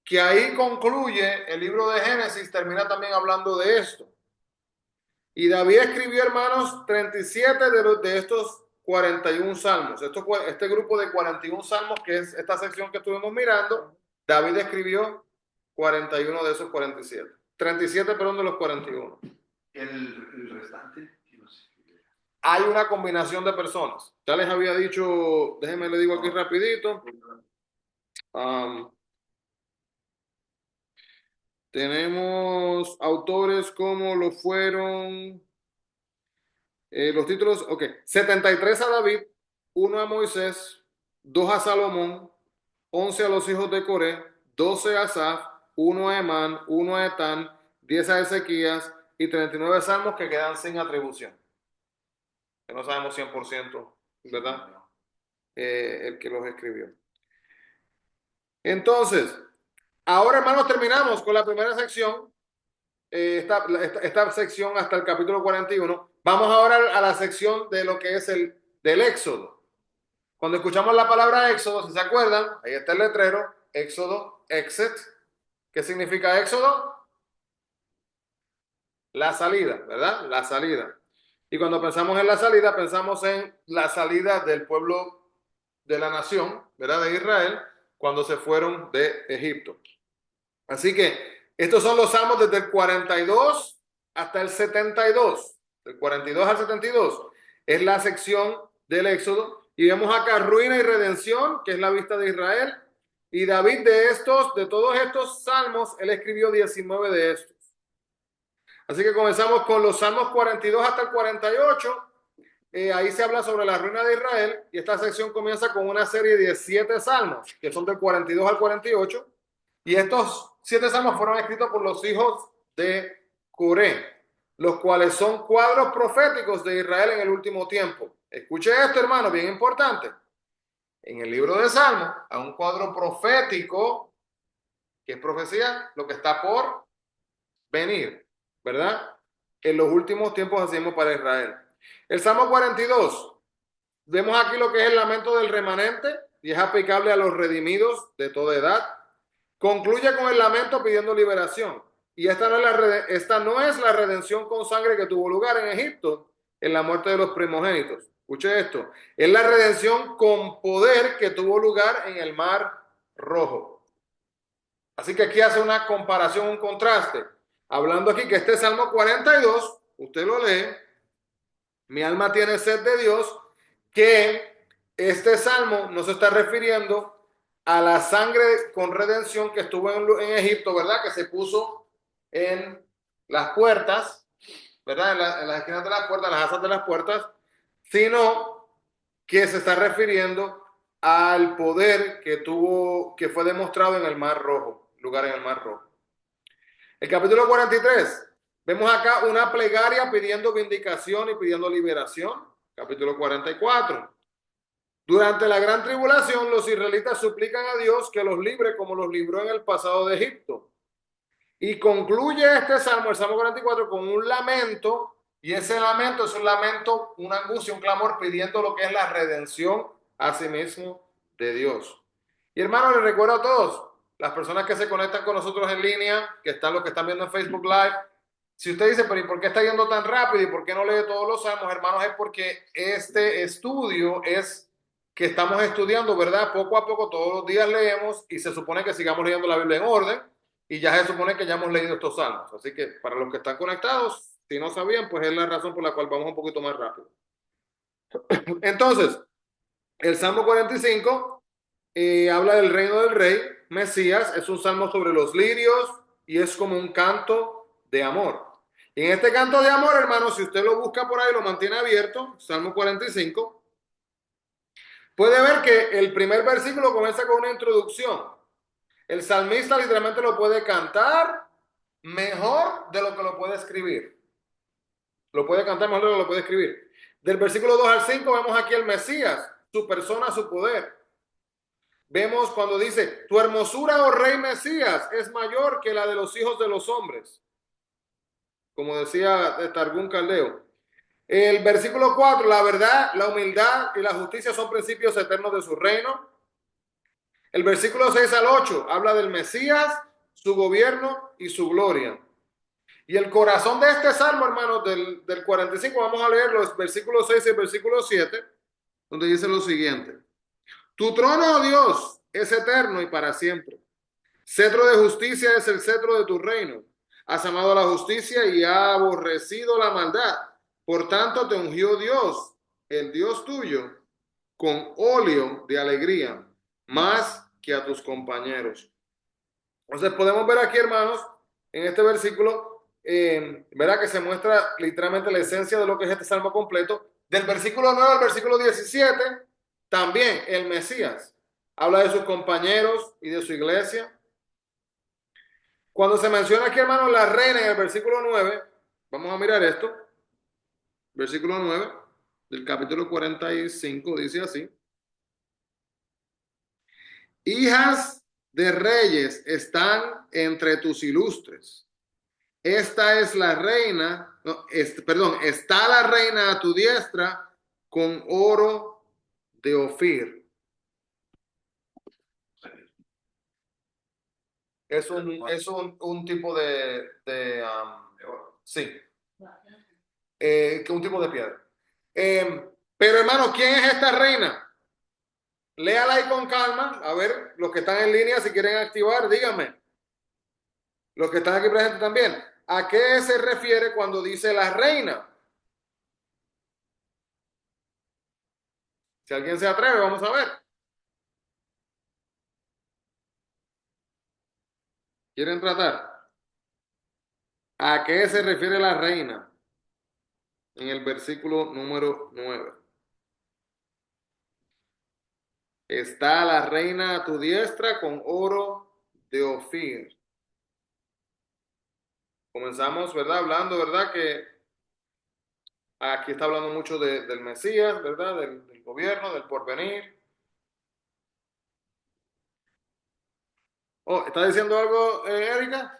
que ahí concluye el libro de Génesis, termina también hablando de esto. Y David escribió, hermanos, 37 de estos 41 salmos. Este grupo de 41 salmos, que es esta sección que estuvimos mirando, David escribió 41 de esos 47. 37, perdón, de los 41. El restante, ¿quién los escribió? Hay una combinación de personas. Ya les había dicho, déjenme le digo aquí rapidito. Tenemos autores como lo fueron los títulos, ok, 73 a David, 1 a Moisés, 2 a Salomón, 11 a los hijos de Coré, 12 a Asaf, 1 a Emán, 1 a Etán, 10 a Ezequías y 39 salmos que quedan sin atribución. Que no sabemos 100%, ¿verdad? El que los escribió. Entonces, ahora, hermanos, terminamos con la primera sección. Esta sección hasta el capítulo 41. Vamos ahora a la sección de lo que es del Éxodo. Cuando escuchamos la palabra Éxodo, si se acuerdan, ahí está el letrero, Éxodo, Exit. ¿Qué significa Éxodo? La salida, ¿verdad? La salida. Y cuando pensamos en la salida, pensamos en la salida del pueblo de la nación, ¿verdad? De Israel, cuando se fueron de Egipto. Así que estos son los salmos desde el 42 hasta el 72. Del 42 al 72 es la sección del Éxodo. Y vemos acá ruina y redención, que es la vista de Israel. Y David de todos estos salmos, él escribió 19 de estos. Así que comenzamos con los salmos 42 hasta el 48. Ahí se habla sobre la ruina de Israel. Y esta sección comienza con una serie de 7 salmos, que son del 42 al 48. Y estos 7 salmos fueron escritos por los hijos de Coré, los cuales son cuadros proféticos de Israel en el último tiempo. Escuche esto, hermano, bien importante. En el libro de Salmos hay un cuadro profético, que es profecía, lo que está por venir, ¿verdad? En los últimos tiempos hacemos para Israel. El Salmo 42, vemos aquí lo que es el lamento del remanente y es aplicable a los redimidos de toda edad. Concluye con el lamento pidiendo liberación. Y esta no es la redención con sangre que tuvo lugar en Egipto en la muerte de los primogénitos. Escuche esto. Es la redención con poder que tuvo lugar en el Mar Rojo. Así que aquí hace una comparación, un contraste. Hablando aquí que este Salmo 42, usted lo lee, mi alma tiene sed de Dios, que este Salmo no se está refiriendo a la sangre con redención que estuvo en Egipto, ¿verdad? Que se puso en las puertas, ¿verdad? En las esquinas de las puertas, en las asas de las puertas, sino que se está refiriendo al poder que fue demostrado en el Mar Rojo, lugar en el Mar Rojo. El capítulo 43, vemos acá una plegaria pidiendo vindicación y pidiendo liberación. Capítulo 44. Durante la gran tribulación, los israelitas suplican a Dios que los libre como los libró en el pasado de Egipto. Y concluye este salmo, el Salmo 44, con un lamento, y ese lamento es un lamento, una angustia, un clamor pidiendo lo que es la redención a sí mismo de Dios. Y hermanos, les recuerdo a todos, las personas que se conectan con nosotros en línea, que están los que están viendo en Facebook Live, si usted dice, pero ¿y por qué está yendo tan rápido y por qué no lee todos los salmos, hermanos? Es porque este estudio es que estamos estudiando, ¿verdad? Poco a poco, todos los días leemos y se supone que sigamos leyendo la Biblia en orden y ya se supone que ya hemos leído estos salmos. Así que para los que están conectados, si no sabían, pues es la razón por la cual vamos un poquito más rápido. Entonces, el Salmo 45 habla del reino del rey, Mesías, es un salmo sobre los lirios y es como un canto de amor. Y en este canto de amor, hermanos, si usted lo busca por ahí, lo mantiene abierto, Salmo 45, puede ver que el primer versículo comienza con una introducción. El salmista literalmente lo puede cantar mejor de lo que lo puede escribir. Lo puede cantar mejor de lo que lo puede escribir. Del versículo 2 al 5 vemos aquí el Mesías, su persona, su poder. Vemos cuando dice, tu hermosura, oh rey Mesías, es mayor que la de los hijos de los hombres. como decía Targún Caldeo. El versículo 4, la verdad, la humildad y la justicia son principios eternos de su reino. El versículo 6 al 8 habla del Mesías, su gobierno y su gloria. Y el corazón de este salmo, hermanos, del 45, vamos a leer los versículos 6 y el versículo 7, donde dice lo siguiente. Tu trono, oh Dios, es eterno y para siempre. Cetro de justicia es el cetro de tu reino. Has amado la justicia y has aborrecido la maldad. Por tanto te ungió Dios, el Dios tuyo, con óleo de alegría, más que a tus compañeros. Entonces podemos ver aquí, hermanos, en este versículo, verá que se muestra literalmente la esencia de lo que es este salmo completo. Del versículo 9 al versículo 17, también el Mesías habla de sus compañeros y de su iglesia. Cuando se menciona aquí, hermanos, la reina en el versículo 9, vamos a mirar esto. Versículo 9 del capítulo 45 dice así. Hijas de reyes están entre tus ilustres. Esta es la reina, no, perdón, está la reina a tu diestra con oro de Ofir. Es un tipo de sí, que un tipo de piedra. Pero hermano, ¿quién es esta reina? Léala ahí con calma. A ver, los que están en línea, si quieren activar, díganme. Los que están aquí presentes también. ¿A qué se refiere cuando dice la reina? Si alguien se atreve, vamos a ver. ¿Quieren tratar? ¿A qué se refiere la reina? En el versículo número 9. Está la reina a tu diestra con oro de Ofir. Comenzamos, ¿verdad? Hablando, ¿verdad? Que aquí está hablando mucho del Mesías, ¿verdad? Del gobierno, del porvenir. Oh, ¿está diciendo algo, Erika?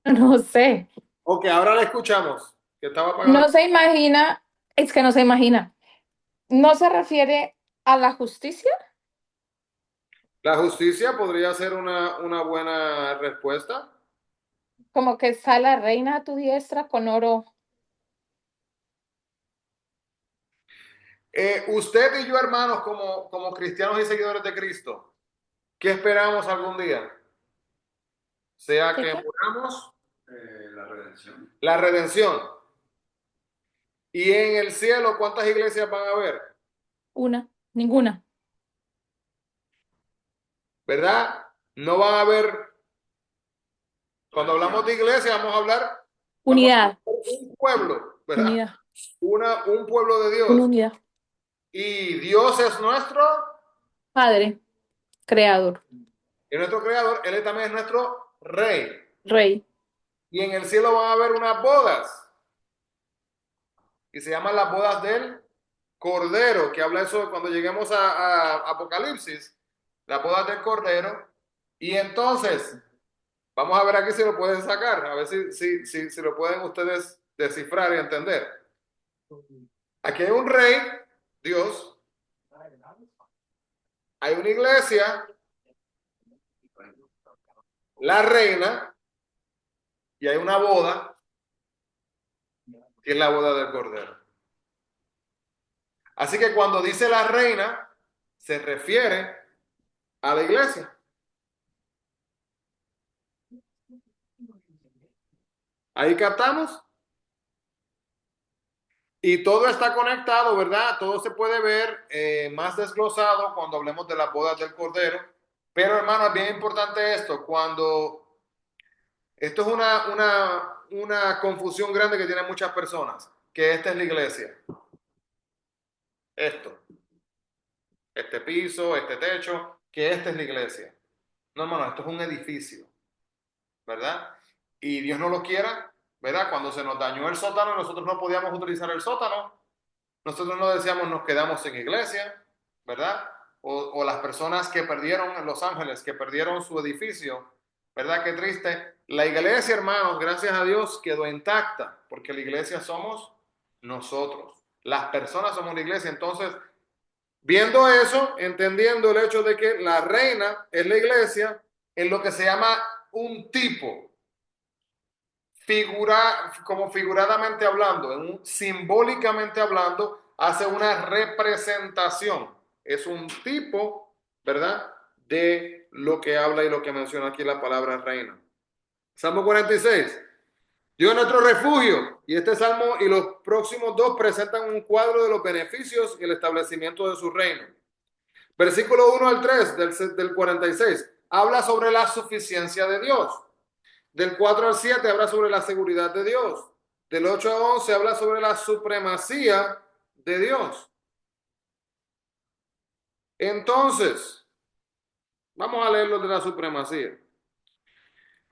No sé. Ok, ahora la escuchamos. Que estaba apagada. No se imagina, es que no se imagina. ¿No se refiere a la justicia? La justicia podría ser una buena respuesta. Como que está la reina a tu diestra con oro. Usted y yo, hermanos, como cristianos y seguidores de Cristo, ¿qué esperamos algún día? Sea ¿Qué que qué? muramos, La redención. la redención. Y en el cielo, ¿cuántas iglesias van a haber? Una, ninguna. ¿Verdad? No van a haber, cuando hablamos de iglesia, vamos a hablar Unidad, de un pueblo, ¿verdad? unidad, Un pueblo de una Dios. unidad. Y Dios es nuestro, Padre, creador, es nuestro creador, Él también es nuestro rey. rey. Y en el cielo van a haber unas bodas. Y se llaman las bodas del Cordero, que habla eso cuando lleguemos a Apocalipsis, las bodas del Cordero. Y entonces, vamos a ver aquí si lo pueden sacar, a ver si lo pueden ustedes descifrar y entender. Aquí hay un rey, Dios, hay una iglesia, la reina, y hay una boda, que es la boda del Cordero. Así que cuando dice la reina, se refiere a la iglesia. ¿Ahí captamos? Y todo está conectado, ¿verdad? Todo se puede ver más desglosado cuando hablemos de las bodas del Cordero. Pero hermano, es bien importante esto, esto es una confusión grande que tienen muchas personas, que esta es la iglesia. Este piso, este techo, que esta es la iglesia. No, hermano, esto es un edificio, ¿verdad? Y Dios no lo quiera, ¿verdad? Cuando se nos dañó el sótano, nosotros no podíamos utilizar el sótano. Nosotros no decíamos nos quedamos sin iglesia, ¿verdad? O las personas que perdieron en Los Ángeles, que perdieron su edificio, ¿Verdad? Qué triste. La iglesia, hermanos, gracias a Dios, quedó intacta, porque la iglesia somos nosotros. Las personas somos la iglesia. Entonces, viendo eso, entendiendo el hecho de que la reina es la iglesia, en lo que se llama un tipo, como figuradamente hablando, simbólicamente hablando, hace una representación. Es un tipo, ¿verdad? De lo que habla y lo que menciona aquí la palabra reina. Salmo 46. Dios es nuestro refugio. Y este salmo y los próximos dos presentan un cuadro de los beneficios y el establecimiento de su reino. Versículo 1 al 3 del 46 habla sobre la suficiencia de Dios. Del 4 al 7 habla sobre la seguridad de Dios. Del 8 a 11 habla sobre la supremacía de Dios. Entonces, vamos a leer lo de la supremacía.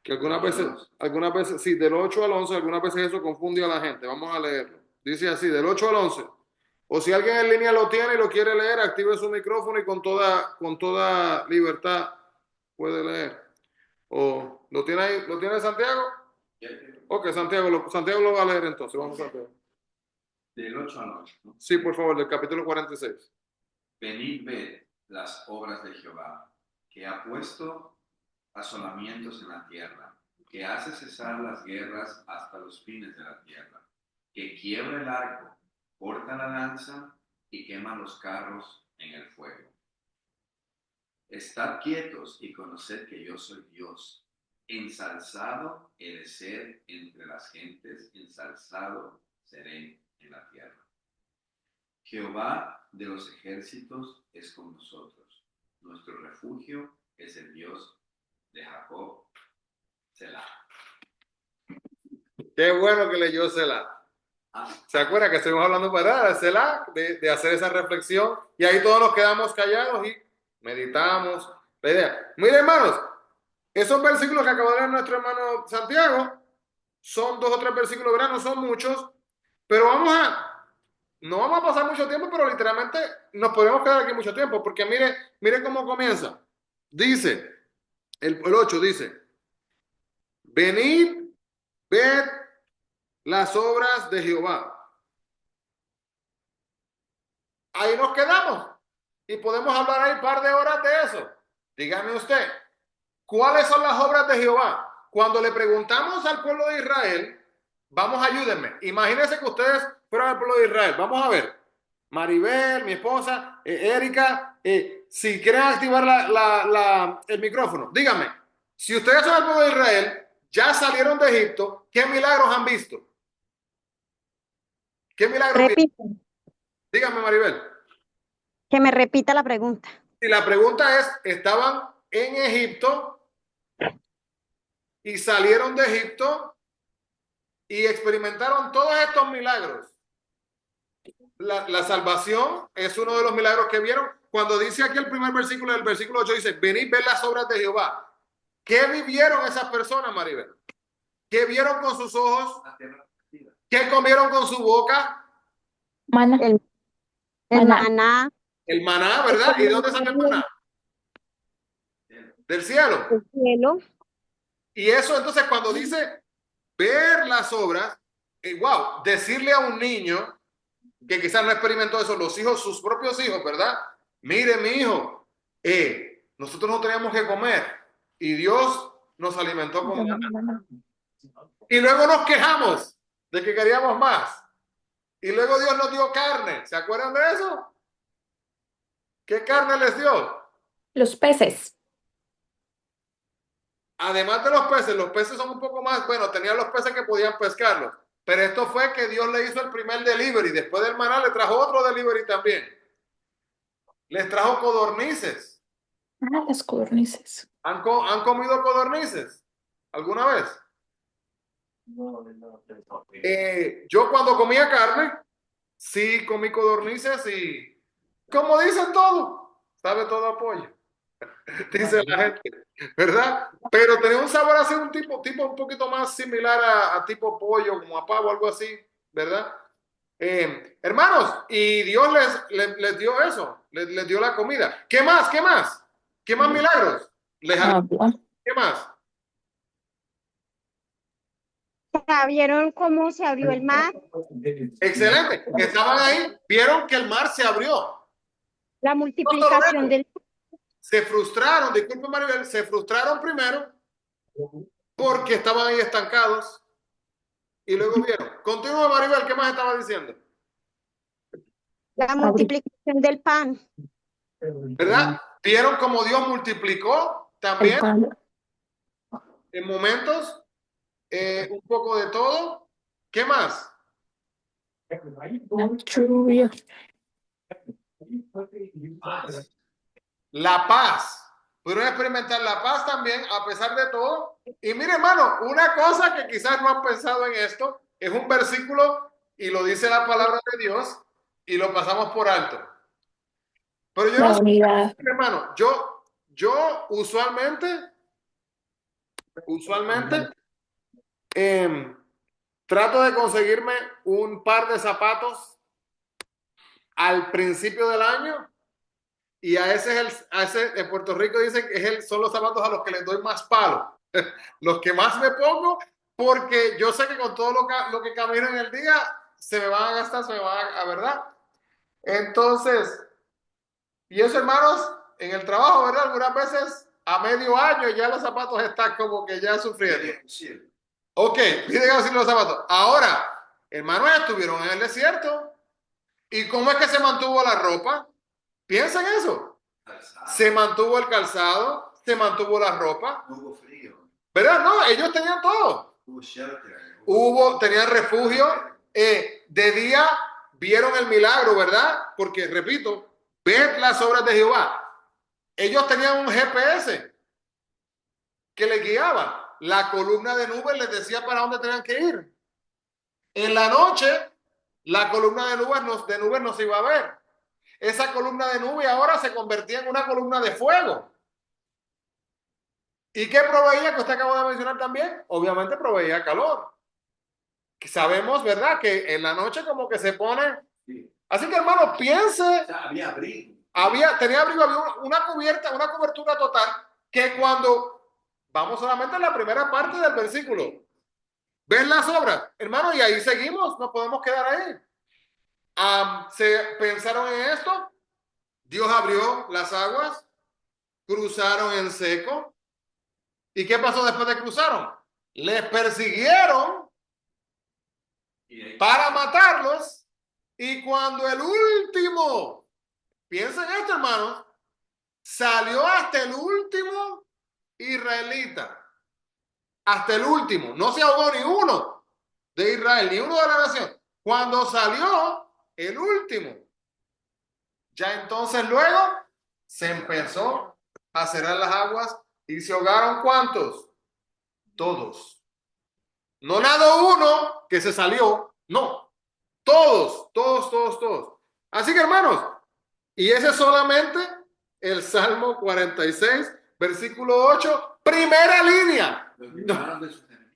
Que algunas veces, sí, del 8 al 11, algunas veces eso confunde a la gente. Vamos a leerlo. Dice así, del 8 al 11. O si alguien en línea lo tiene y lo quiere leer, active su micrófono y con toda libertad puede leer. ¿O lo tiene ahí? ¿Lo tiene Santiago? Ok, Santiago lo va a leer entonces. Vamos, Santiago. Del 8 al 8, ¿no? Sí, por favor, del capítulo 46. Venid, ved las obras de Jehová, que ha puesto asolamientos en la tierra, que hace cesar las guerras hasta los fines de la tierra, que quiebra el arco, corta la lanza y quema los carros en el fuego. Estad quietos y conoced que yo soy Dios. Ensalzado he de ser entre las gentes, ensalzado seré en la tierra. Jehová de los ejércitos es con nosotros. Nuestro refugio es el Dios de Jacob. Selah. Qué bueno que leyó Selah. ¿Se acuerda que estuvimos hablando para Selah, de hacer esa reflexión? Y ahí todos nos quedamos callados y meditamos la idea. Miren, hermanos, esos versículos que acabó de leer nuestro hermano Santiago son 2 o 3 versículos, ¿verdad? No son muchos, pero no vamos a pasar mucho tiempo, pero literalmente nos podemos quedar aquí mucho tiempo, porque mire cómo comienza. Dice, el 8 dice, venid, ved las obras de Jehová. Ahí nos quedamos y podemos hablar ahí un par de horas de eso. Dígame usted, ¿cuáles son las obras de Jehová? Cuando le preguntamos al pueblo de Israel, vamos, ayúdenme. Imagínense que ustedes fueran al pueblo de Israel. Vamos a ver. Maribel, mi esposa, Erika, si quieren activar el micrófono, díganme. Si ustedes son el pueblo de Israel, ya salieron de Egipto, ¿qué milagros han visto? ¿Qué milagros vieron? Repito, Díganme, Maribel. que me repita la pregunta. Y la pregunta es, ¿estaban en Egipto y salieron de Egipto y experimentaron todos estos milagros? La salvación es uno de los milagros que vieron. Cuando dice aquí el primer versículo, el versículo 8 dice, venid, ver las obras de Jehová. ¿Qué vivieron esas personas, Maribel? ¿Qué vieron con sus ojos? ¿Qué comieron con su boca? Mana. El Maná. maná El maná, ¿verdad? ¿Y de dónde sale el maná? Del cielo. del cielo. Y eso entonces cuando dice ver las obras, wow, decirle a un niño que quizás no experimentó eso, los hijos, sus propios hijos, ¿verdad? Mire, mi hijo, nosotros no teníamos que comer y Dios nos alimentó con maná. Y luego nos quejamos de que queríamos más. Y luego Dios nos dio carne. ¿Se acuerdan de eso? ¿Qué carne les dio? Los peces. Además de los peces son un poco más, bueno, tenían los peces que podían pescarlos. Pero esto fue que Dios le hizo el primer delivery. Después del maná le trajo otro delivery también. Les trajo codornices. Ah, las codornices. ¿Han comido codornices alguna vez? Yo cuando comía carne, sí comí codornices y, como dicen todos, sabe todo a pollo. Dice la gente, ¿verdad? Pero tenía un sabor así, un tipo un poquito más similar a tipo pollo, como a pavo, algo así, ¿verdad? Hermanos, y Dios les dio eso, les dio la comida. ¿Qué más? ¿Qué más? ¿Qué más milagros? ¿Qué más? sea, ¿vieron cómo se abrió el mar? Excelente. Estaban ahí, vieron que el mar se abrió. La No solo multiplicación eso, del... se frustraron, disculpe Maribel, se frustraron primero porque estaban ahí estancados y luego vieron. Continúa Maribel, ¿qué más estaba diciendo? La multiplicación del pan. ¿Verdad? Vieron cómo Dios multiplicó El también pan. en momentos, un poco de todo. ¿Qué más? La lluvia. Paz. La paz. Pudieron experimentar la paz también a pesar de todo. Y mire, hermano, una cosa que quizás no han pensado en esto, es un versículo y lo dice la palabra de Dios y lo pasamos por alto. Pero yo no La sé, unidad. hermano, yo usualmente trato de conseguirme un par de zapatos al principio del año y a ese es en Puerto Rico dicen que son los zapatos a los que les doy más palo, los que más me pongo, porque yo sé que con todo lo que camino en el día se me van a gastar, se me van a, ¿verdad? Entonces, y eso, hermanos, en el trabajo, ¿verdad? Algunas veces a medio año ya los zapatos están como que ya sufriendo. Sí. Ok, piden auxilio los zapatos. Ahora, hermanos, estuvieron en el desierto. ¿Y cómo es que se mantuvo la ropa? Piensa en eso. Calzado. Se mantuvo el calzado, se mantuvo la ropa. No hubo frío. ¿Verdad? No, ellos tenían todo. Hubo shelter. Tenían refugio. De día vieron el milagro, ¿verdad? Porque, repito, ved las obras de Jehová. Ellos tenían un GPS que les guiaba. La columna de nubes les decía para dónde tenían que ir. En la noche, la columna de nubes no se iba a ver. Esa columna de nube ahora se convertía en una columna de fuego. ¿Y qué proveía que usted acabó de mencionar también? Obviamente proveía calor. Sabemos, ¿verdad? Que en la noche como que se pone... Sí. Así que, hermano, piense... O sea, había abrigo. Tenía abrigo, había una cubierta, una cobertura total, que cuando... Vamos solamente en la primera parte del versículo. ¿Ven las obras? Hermano, y ahí seguimos, no podemos quedar ahí. Se pensaron en esto, Dios abrió las aguas, cruzaron en seco. ¿Y qué pasó después de cruzaron? Les persiguieron para matarlos y cuando el último, piensen esto hermanos, salió hasta el último israelita, hasta el último, no se ahogó ni uno de Israel, ni uno de la nación. Cuando salió el último, ya entonces luego se empezó a cerrar las aguas y se ahogaron ¿cuántos? Todos. No nada uno que se salió, no. Todos. Así que hermanos, y ese es solamente el Salmo 46, versículo 8, primera línea. Los libraron de sus enemigos.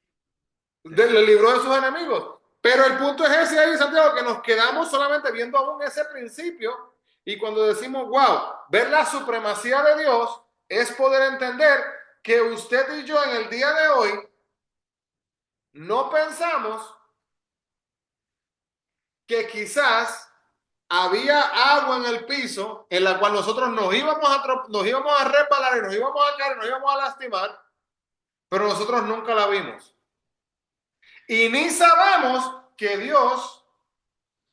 Le libró de sus enemigos. Pero el punto es ese ahí, Santiago, que nos quedamos solamente viendo aún ese principio y cuando decimos, wow, ver la supremacía de Dios es poder entender que usted y yo en el día de hoy no pensamos que quizás había agua en el piso en la cual nosotros nos íbamos a resbalar y nos íbamos a caer, nos íbamos a lastimar, pero nosotros nunca la vimos. Y ni sabemos que Dios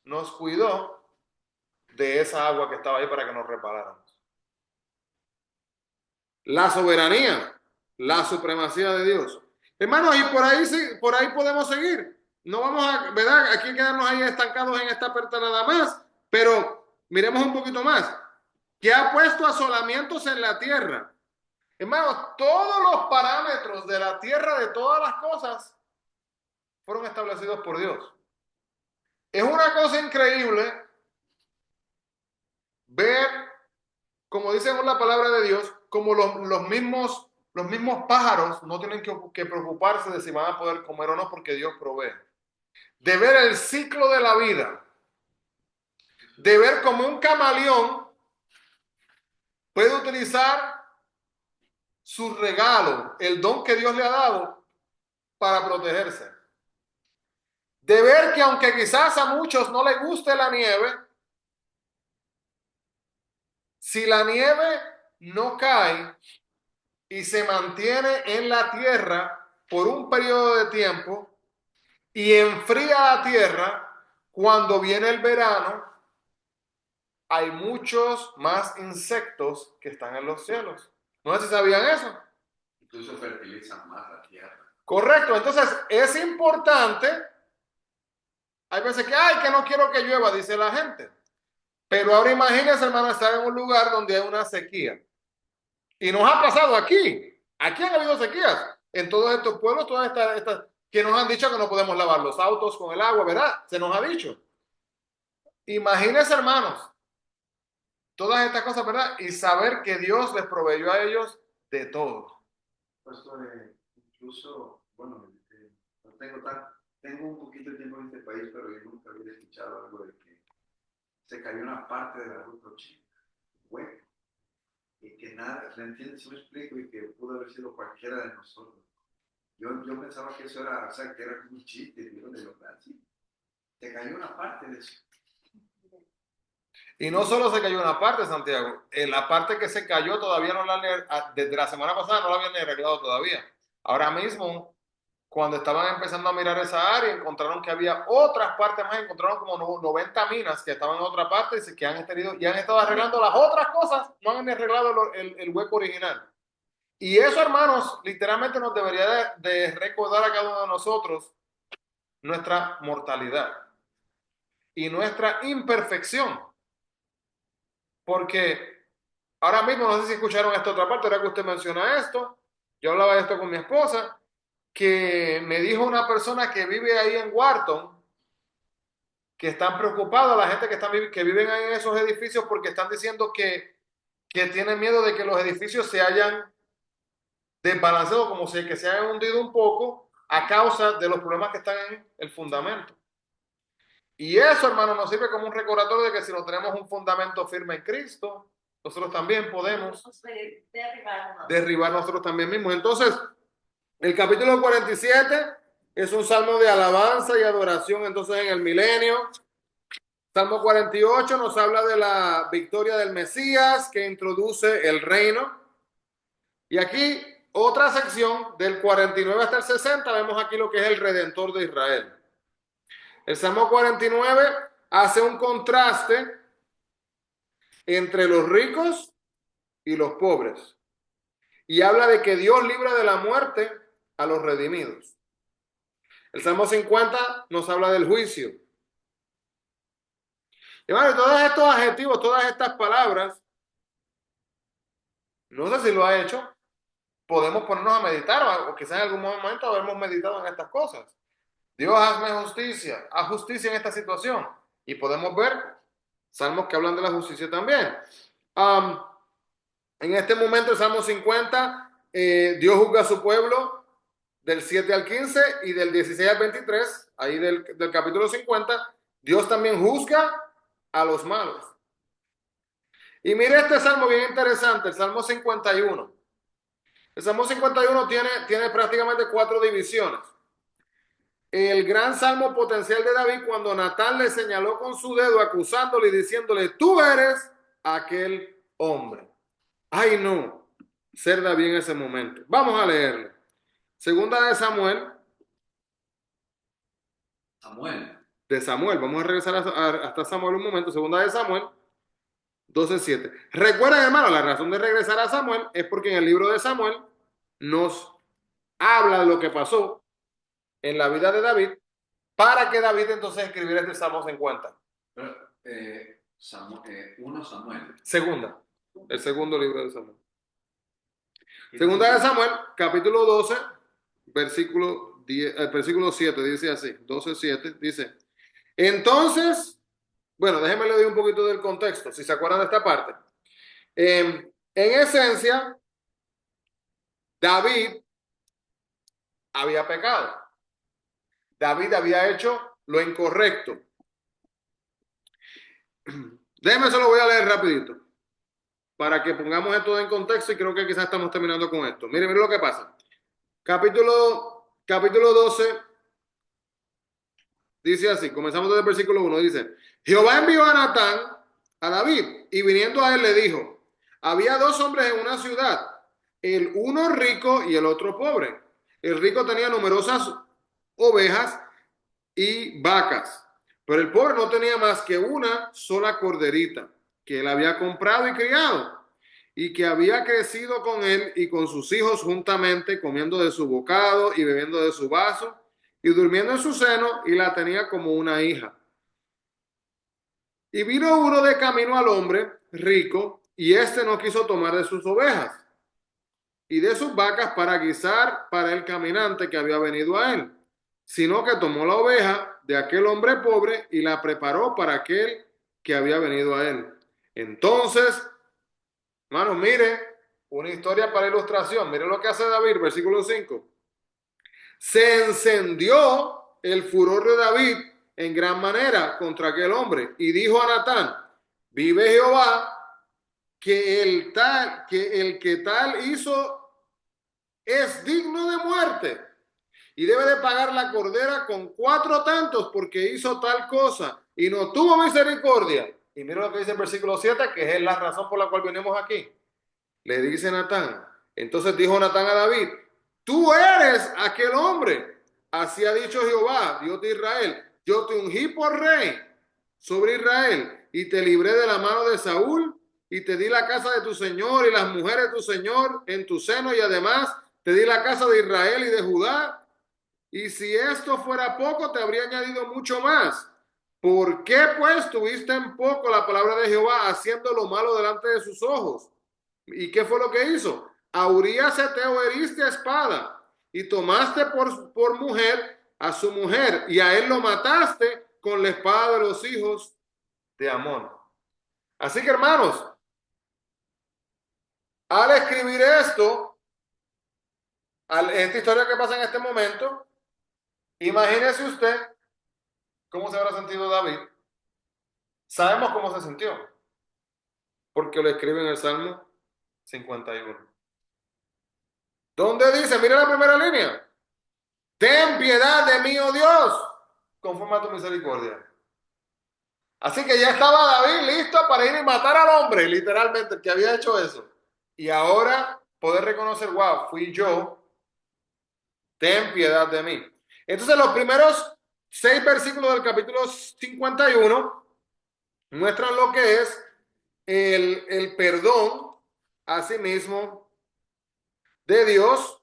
nos cuidó de esa agua que estaba ahí para que nos resbaláramos. La soberanía, la supremacía de Dios. Hermanos, y por ahí podemos seguir. No vamos a, ¿verdad? Aquí quedarnos ahí estancados en esta parte nada más, pero miremos un poquito más. ¿Qué ha puesto asolamientos en la tierra? Hermanos, todos los parámetros de la tierra, de todas las cosas, fueron establecidos por Dios. Es una cosa increíble ver, como dice en la palabra de Dios, como los mismos pájaros no tienen que preocuparse de si van a poder comer o no porque Dios provee. De ver el ciclo de la vida, de ver como un camaleón puede utilizar su regalo, el don que Dios le ha dado para protegerse. de ver que aunque quizás a muchos no les guste la nieve, si la nieve no cae y se mantiene en la tierra por un periodo de tiempo y enfría la tierra, cuando viene el verano, hay muchos más insectos que están en los cielos. No sé si sabían eso. Incluso fertilizan más la tierra. Correcto, entonces es importante. Hay veces que, ay, que no quiero que llueva, dice la gente. Pero ahora imagínense, hermano, estar en un lugar donde hay una sequía. Y nos ha pasado aquí. Aquí han habido sequías. En todos estos pueblos, todas estas que nos han dicho que no podemos lavar los autos con el agua, ¿verdad? Se nos ha dicho. Imagínense, hermanos, todas estas cosas, ¿verdad? Y saber que Dios les proveyó a ellos de todo. Pastor, incluso, bueno, no tengo un poquito de tiempo en este país, pero yo nunca había escuchado algo de que se cayó una parte de la ruta 80, hueco, y que nada, ¿me entiendes? Si me explico, y que pudo haber sido cualquiera de nosotros. Yo pensaba que eso era, o sea, que era como un chiste, digo, de verdad, sí. Se cayó una parte de eso. Y no solo se cayó una parte, Santiago, la parte que se cayó todavía no la han, desde la semana pasada no la habían arreglado todavía. Ahora mismo, cuando estaban empezando a mirar esa área, encontraron que había otras partes más, encontraron como 90 minas que estaban en otra parte y que han estado arreglando las otras cosas, no han arreglado el hueco original. Y eso, hermanos, literalmente nos debería de recordar a cada uno de nosotros nuestra mortalidad y nuestra imperfección. Porque ahora mismo, no sé si escucharon esta otra parte, ahora que usted menciona esto, yo hablaba de esto con mi esposa, que me dijo una persona que vive ahí en Wharton, que están preocupados, la gente que viven ahí en esos edificios, porque están diciendo que tienen miedo de que los edificios se hayan desbalanceado, como si que se hayan hundido un poco a causa de los problemas que están en el fundamento. Y eso, hermano, nos sirve como un recordatorio de que si no tenemos un fundamento firme en Cristo, nosotros también podemos derribar nosotros también mismos. Entonces, el capítulo 47 es un salmo de alabanza y adoración, entonces en el milenio. Salmo 48 nos habla de la victoria del Mesías que introduce el reino. Y aquí otra sección del 49 hasta el 60, vemos aquí lo que es el Redentor de Israel. El Salmo 49 hace un contraste entre los ricos y los pobres. Y habla de que Dios libra de la muerte a los redimidos. El Salmo 50 nos habla del juicio. Y bueno, todos estos adjetivos, todas estas palabras, no sé si lo ha hecho, podemos ponernos a meditar o quizás en algún momento habremos meditado en estas cosas. Dios, hazme justicia, haz justicia en esta situación. Y podemos ver salmos que hablan de la justicia también. En este momento, el Salmo 50, Dios juzga a su pueblo del 7 al 15 y del 16 al 23, ahí del capítulo 50, Dios también juzga a los malos. Y mire este salmo bien interesante, el Salmo 51. El Salmo 51 tiene prácticamente 4 divisiones. El gran salmo potencial de David, cuando Natán le señaló con su dedo acusándole y diciéndole, tú eres aquel hombre. Ay, no, ser David en ese momento. Vamos a leerlo. Segunda de Samuel. De Samuel, vamos a regresar hasta Samuel un momento. Segunda de Samuel 12:7. Recuerden, hermano, la razón de regresar a Samuel es porque en el libro de Samuel nos habla de lo que pasó en la vida de David para que David entonces escribiera este Salmo 50. Samuel. Segunda, el segundo libro de Samuel. Segunda de Samuel, capítulo 12, versículo 7, dice así, 12:7, dice, entonces, bueno, déjenme leer un poquito del contexto, si se acuerdan de esta parte. En esencia, David había pecado. David había hecho lo incorrecto. Déjenme, se lo voy a leer rapidito para que pongamos esto en contexto y creo que quizás estamos terminando con esto. Miren lo que pasa. Capítulo 12, dice así, comenzamos desde el versículo 1, dice, Jehová envió a Natán a David y viniendo a él le dijo, había dos hombres en una ciudad, el uno rico y el otro pobre. El rico tenía numerosas ovejas y vacas, pero el pobre no tenía más que una sola corderita que él había comprado y criado y que había crecido con él y con sus hijos juntamente, comiendo de su bocado y bebiendo de su vaso y durmiendo en su seno, y la tenía como una hija. Y vino uno de camino al hombre rico, y éste no quiso tomar de sus ovejas y de sus vacas para guisar para el caminante que había venido a él, sino que tomó la oveja de aquel hombre pobre y la preparó para aquel que había venido a él. Entonces, hermanos, mire, una historia para ilustración. Mire lo que hace David, versículo 5. Se encendió el furor de David en gran manera contra aquel hombre y dijo a Natán, vive Jehová, que el que tal hizo es digno de muerte y debe de pagar la cordera con 4 tantos porque hizo tal cosa y no tuvo misericordia. Y mira lo que dice el versículo 7, que es la razón por la cual venimos aquí. Le dice Natán, entonces dijo Natán a David, tú eres aquel hombre. Así ha dicho Jehová, Dios de Israel, yo te ungí por rey sobre Israel y te libré de la mano de Saúl y te di la casa de tu señor y las mujeres de tu señor en tu seno y además te di la casa de Israel y de Judá. Y si esto fuera poco, te habría añadido mucho más. ¿Por qué pues tuviste en poco la palabra de Jehová haciendo lo malo delante de sus ojos? ¿Y qué fue lo que hizo? A Urías Eteo heriste a espada y tomaste por mujer a su mujer y a él lo mataste con la espada de los hijos de Amón. Así que hermanos, al escribir esto, esta historia que pasa en este momento, imagínese usted cómo se habrá sentido David. Sabemos cómo se sintió, porque lo escribe en el Salmo 51. ¿Dónde dice? Mira la primera línea. Ten piedad de mí, oh Dios, conforme a tu misericordia. Así que ya estaba David listo para ir y matar al hombre, literalmente, el que había hecho eso. Y ahora poder reconocer, wow, fui yo. Ten piedad de mí. Entonces los primeros 6 versículos del capítulo 51 muestran lo que es el perdón a sí mismo de Dios,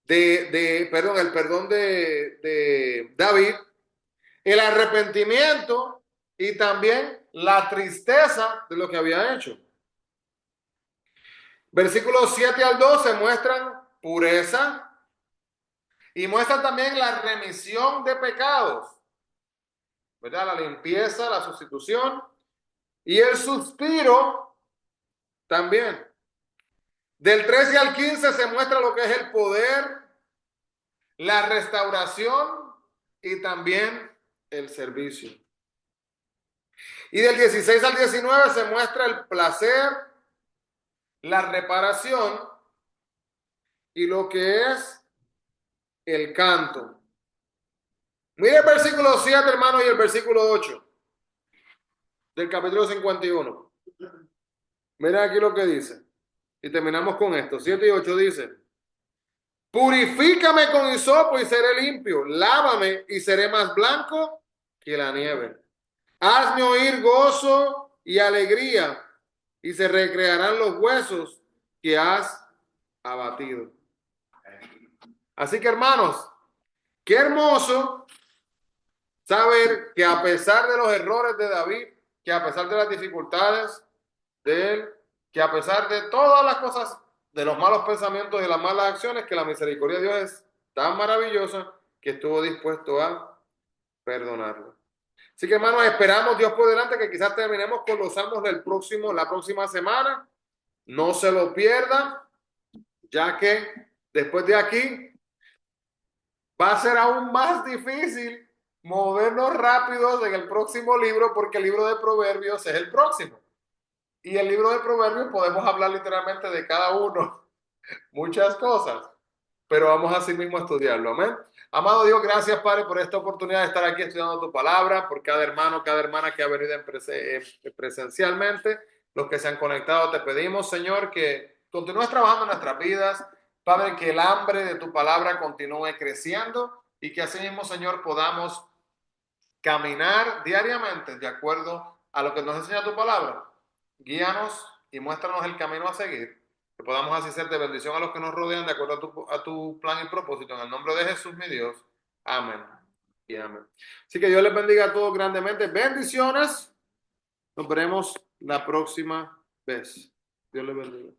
el perdón de David, el arrepentimiento y también la tristeza de lo que había hecho. Versículos 7 al 12 muestran pureza y muestran también la remisión de pecados, ¿verdad? La limpieza, la sustitución y el suspiro también. Del 13 al 15 se muestra lo que es el poder, la restauración y también el servicio. Y del 16 al 19 se muestra el placer, la reparación y lo que es el canto. Mire el versículo 7, hermano, y el versículo 8 del capítulo 51. Miren aquí lo que dice. Y terminamos con esto. 7 y 8 dice: purifícame con hisopo y seré limpio. Lávame y seré más blanco que la nieve. Hazme oír gozo y alegría y se recrearán los huesos que has abatido. Así que, hermanos, qué hermoso saber que a pesar de los errores de David, que a pesar de las dificultades de él, que a pesar de todas las cosas, de los malos pensamientos y las malas acciones, que la misericordia de Dios es tan maravillosa que estuvo dispuesto a perdonarlo. Así que, hermanos, esperamos Dios por delante que quizás terminemos con los salmos la próxima semana. No se lo pierdan, ya que después de aquí va a ser aún más difícil movernos rápidos en el próximo libro, porque el libro de Proverbios es el próximo. Y el libro de Proverbios podemos hablar literalmente de cada uno, muchas cosas. pero vamos así mismo a estudiarlo. Amén. Amado Dios, gracias, Padre, por esta oportunidad de estar aquí estudiando tu palabra, por cada hermano, cada hermana que ha venido presencialmente, los que se han conectado. Te pedimos, Señor, que continúes trabajando en nuestras vidas. Padre, que el hambre de tu palabra continúe creciendo y que así mismo, Señor, podamos caminar diariamente de acuerdo a lo que nos enseña tu palabra. Guíanos y muéstranos el camino a seguir, que podamos así ser de bendición a los que nos rodean de acuerdo a tu plan y propósito. En el nombre de Jesús, mi Dios. Amén y amén. Así que Dios les bendiga a todos grandemente. Bendiciones. Nos veremos la próxima vez. Dios les bendiga.